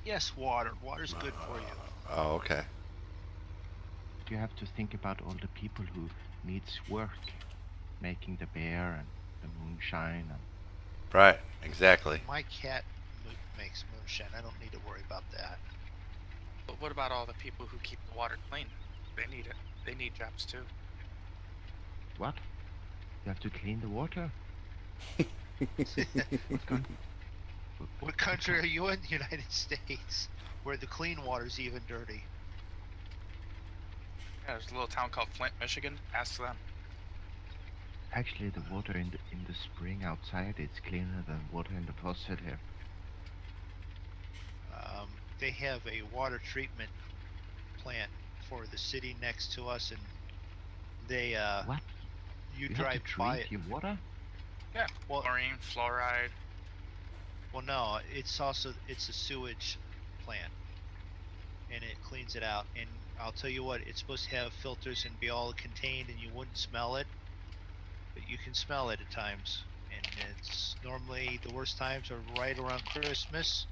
Yes, water. Water's good for you. Oh, okay. You have to think about all the people who needs work, making the beer and the moonshine and Right, exactly. My cat makes moonshine. I don't need to worry about that. But what about all the people who keep the water clean? They need it. They need jobs too. what? You have to clean the water? What country are you in? The United States, where the clean water's even dirty. Yeah, there's a little town called Flint, Michigan. Ask them. Actually, the water in the spring outside, it's cleaner than water in the faucet here. They have a water treatment plant for the city next to us, and they What? you You drive have to treat by it. your water? Yeah. Well, Chlorine, fluoride. well, no, it's a sewage plant, and it cleans it out. And I'll tell you what, it's supposed to have filters and be all contained, and you wouldn't smell it, but you can smell it at times. And it's normally the worst times are right around Christmas,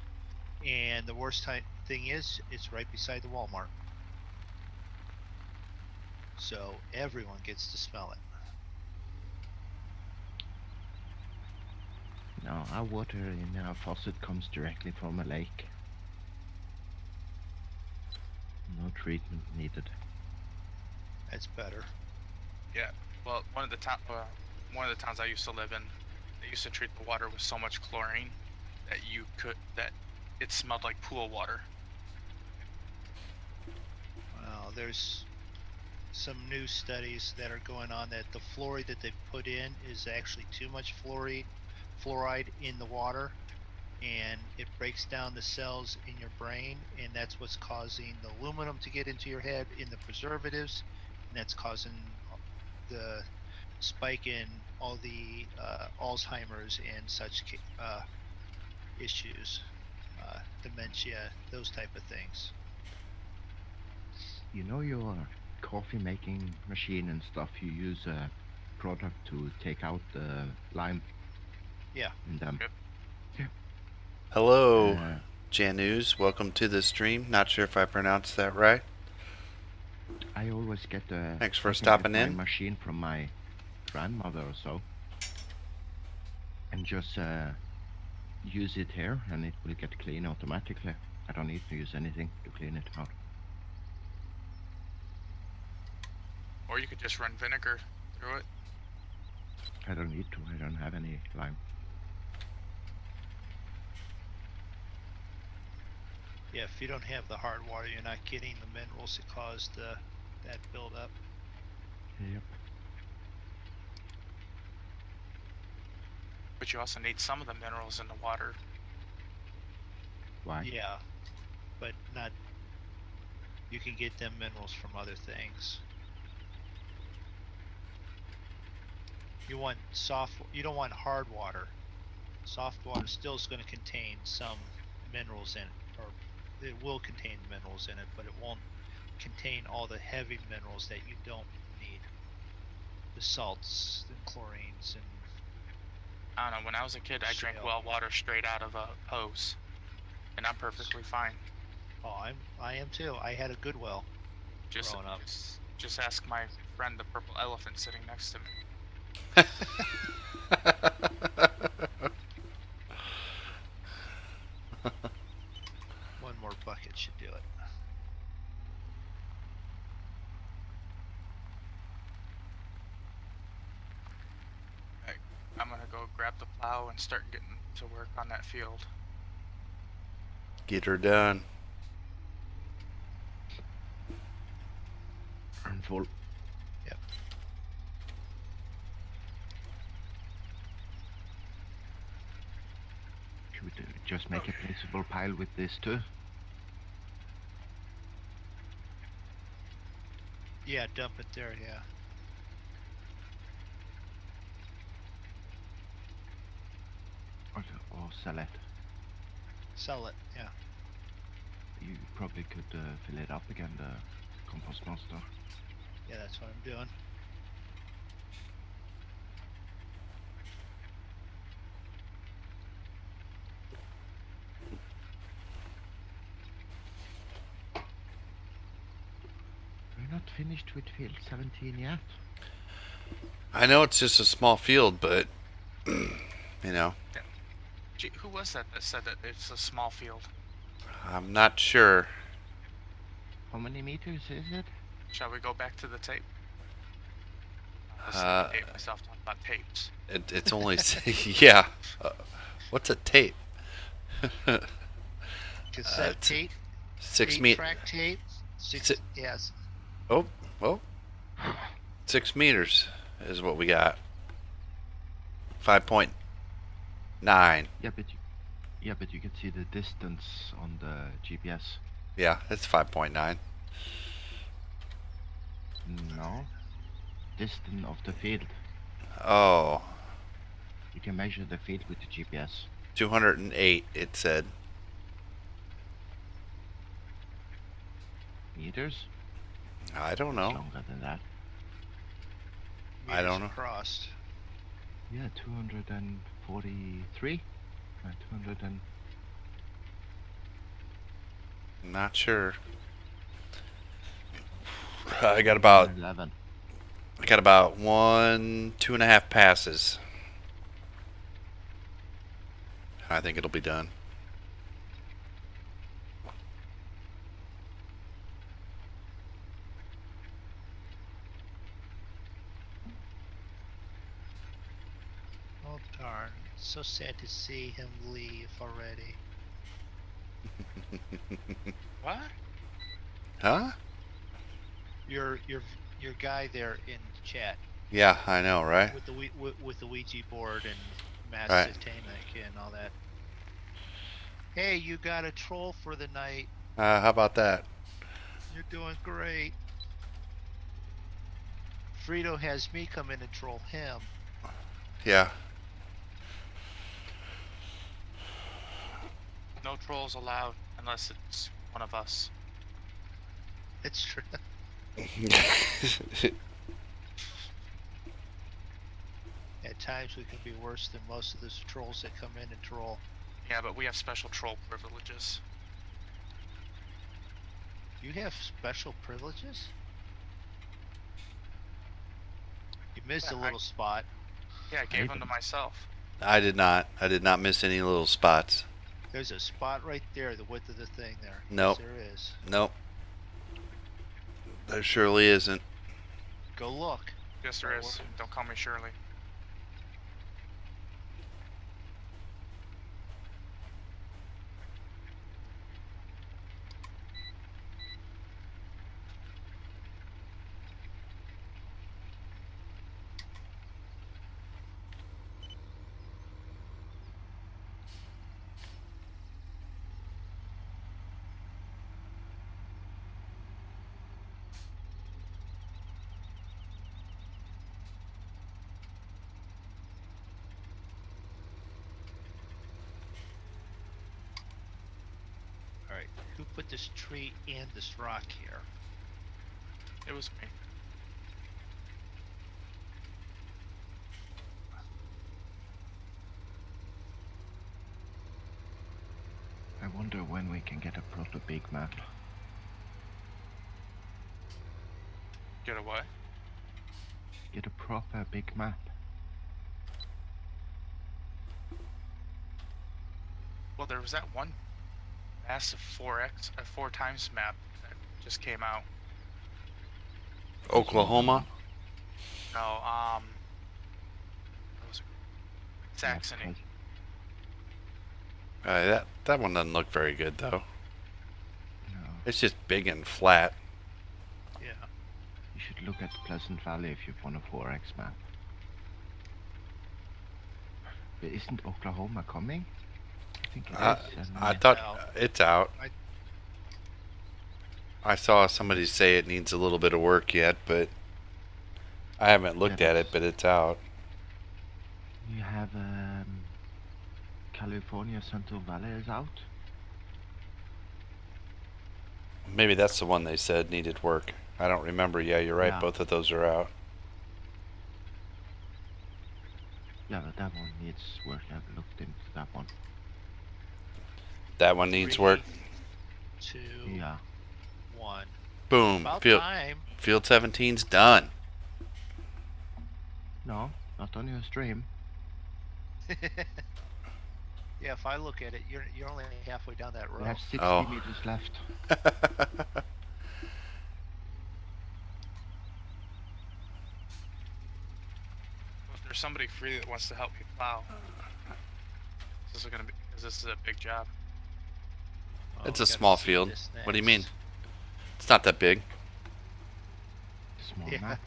and the worst thing is it's right beside the Walmart, so everyone gets to smell it. No, our water in our faucet comes directly from a lake. No treatment needed. That's better. Yeah. Well, one of the towns I used to live in, they used to treat the water with so much chlorine that it smelled like pool water. Well, there's some new studies that are going on that the fluoride that they put in is actually too much fluoride in the water, and it breaks down the cells in your brain, and that's what's causing the aluminum to get into your head in the preservatives, and that's causing the spike in all the Alzheimer's and such issues, dementia, those type of things. You know your coffee making machine and stuff, you use a product to take out the lime Yeah. in them. Yep. Yeah. Hello, Janus. Welcome to the stream. Not sure if I pronounced that right. I always get the Thanks for stopping in. machine from my grandmother or so, and just use it here, and it will get clean automatically. I don't need to use anything to clean it out. Or you could just run vinegar through it. I don't need to. I don't have any lime. Yeah, if you don't have the hard water, you're not getting the minerals that caused that buildup. Yep. But you also need some of the minerals in the water. Why? Yeah, but not. You can get them minerals from other things. You want soft. You don't want hard water. Soft water still is going to contain some minerals in it, or it will contain minerals in it, but it won't contain all the heavy minerals that you don't need. The salts and chlorines and I don't know. When I was a kid, I drank shale. well water straight out of a hose, and I'm perfectly fine. Oh, I am too. I had a good well Just growing up. just ask my friend the purple elephant sitting next to me. One more bucket should do it. I'm gonna go grab the plow and start getting to work on that field. Get her done. I'm full. Yep. Should we just make a placeable pile with this too? Yeah, dump it there. Yeah. Or sell it? Sell it. Yeah. You probably could fill it up again, the compost monster. Yeah, that's what I'm doing. We're not finished with field 17 yet. I know it's just a small field, but you know, Gee, who was that said that it's a small field? I'm not sure. How many meters is it? Shall we go back to the tape? Listen to me tape myself talk about tapes. It's only yeah. What's a tape? Cassette tape. 6 meters. Track tape. Yes. Oh, well, 6 meters is what we got. 5.9. Yeah, but you can see the distance on the GPS. Yeah, it's 5.9. No. Distance of the field. Oh. You can measure the field with the GPS. 208, it said. Meters? I don't It's know. longer than that. I don't know. Crossed. Yeah, 243? 200 and... Not sure. I got about 11. 2.5 passes. I think it'll be done. Oh darn! It's so sad to see him leave already. What? Huh? Your guy there in chat Yeah, I know, right? with the Ouija board and mass Right. satanic and all that. Hey, you got a troll for the night. How about that? You're doing great. Frito has me come in and troll him. Yeah. No trolls allowed unless it's one of us. It's true. At times we can be worse than most of the trolls that come in and troll. Yeah, but we have special troll privileges. You have special privileges? You missed a little spot. Yeah, I gave them to myself. I did not. I did not miss any little spots. There's a spot right there, the width of the thing there. Nope. Yes, there is. Nope. There surely isn't. Go look. Yes, there is. Don't call me Shirley. Who put this tree and this rock here? It was me. I wonder when we can get a proper big map. Get a what? Get a proper big map. Well, there was that one massive 4 times map that just came out. Oklahoma. No, what was it? Yeah, Saxony. because- That one doesn't look very good though. No, It's just big and flat. Yeah. you should look at Pleasant Valley if you want a 4X map. But isn't Oklahoma coming? I think it I- is. And, I thought No. it's out. I saw somebody say it needs a little bit of work yet, but I haven't looked at it, but it's out. you have California Central Valley is out. Maybe that's the one they said needed work. I don't remember. Yeah, you're right. Yeah. Both of those are out. Yeah, but that one needs work. I've looked into that one. That one needs 3, work. 2, Yeah. 1. Boom. About Field time. 17's done. No, not on your stream. Yeah, if I look at it, you're only halfway down that We road. have 60 Oh. meters left. If there's somebody free that wants to help me plow, this is gonna be because this is a big job. Oh, It's we a gotta small see field. this What do you mean? next. It's not that big. Small Yeah. map.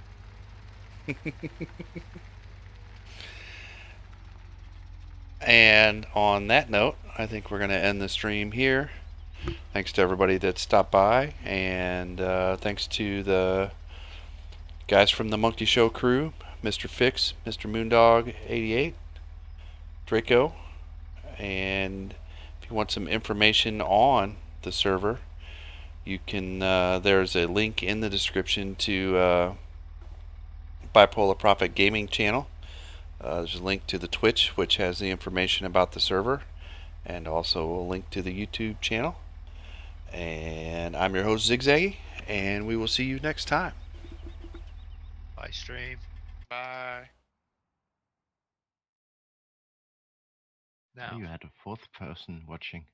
And on that note, I think we're going to end the stream here. Thanks to everybody that stopped by, and thanks to the guys from the Monkey Show crew, Mr. Fix, Mr. Moondog 88, Draco, and if you want some information on the server, you can. There's a link in the description to Bipolar Profit Gaming channel. There's a link to the Twitch, which has the information about the server, and also a link to the YouTube channel. And I'm your host, Zigzaggy, and we will see you next time. Bye, stream. Bye. Now. You had a fourth person watching.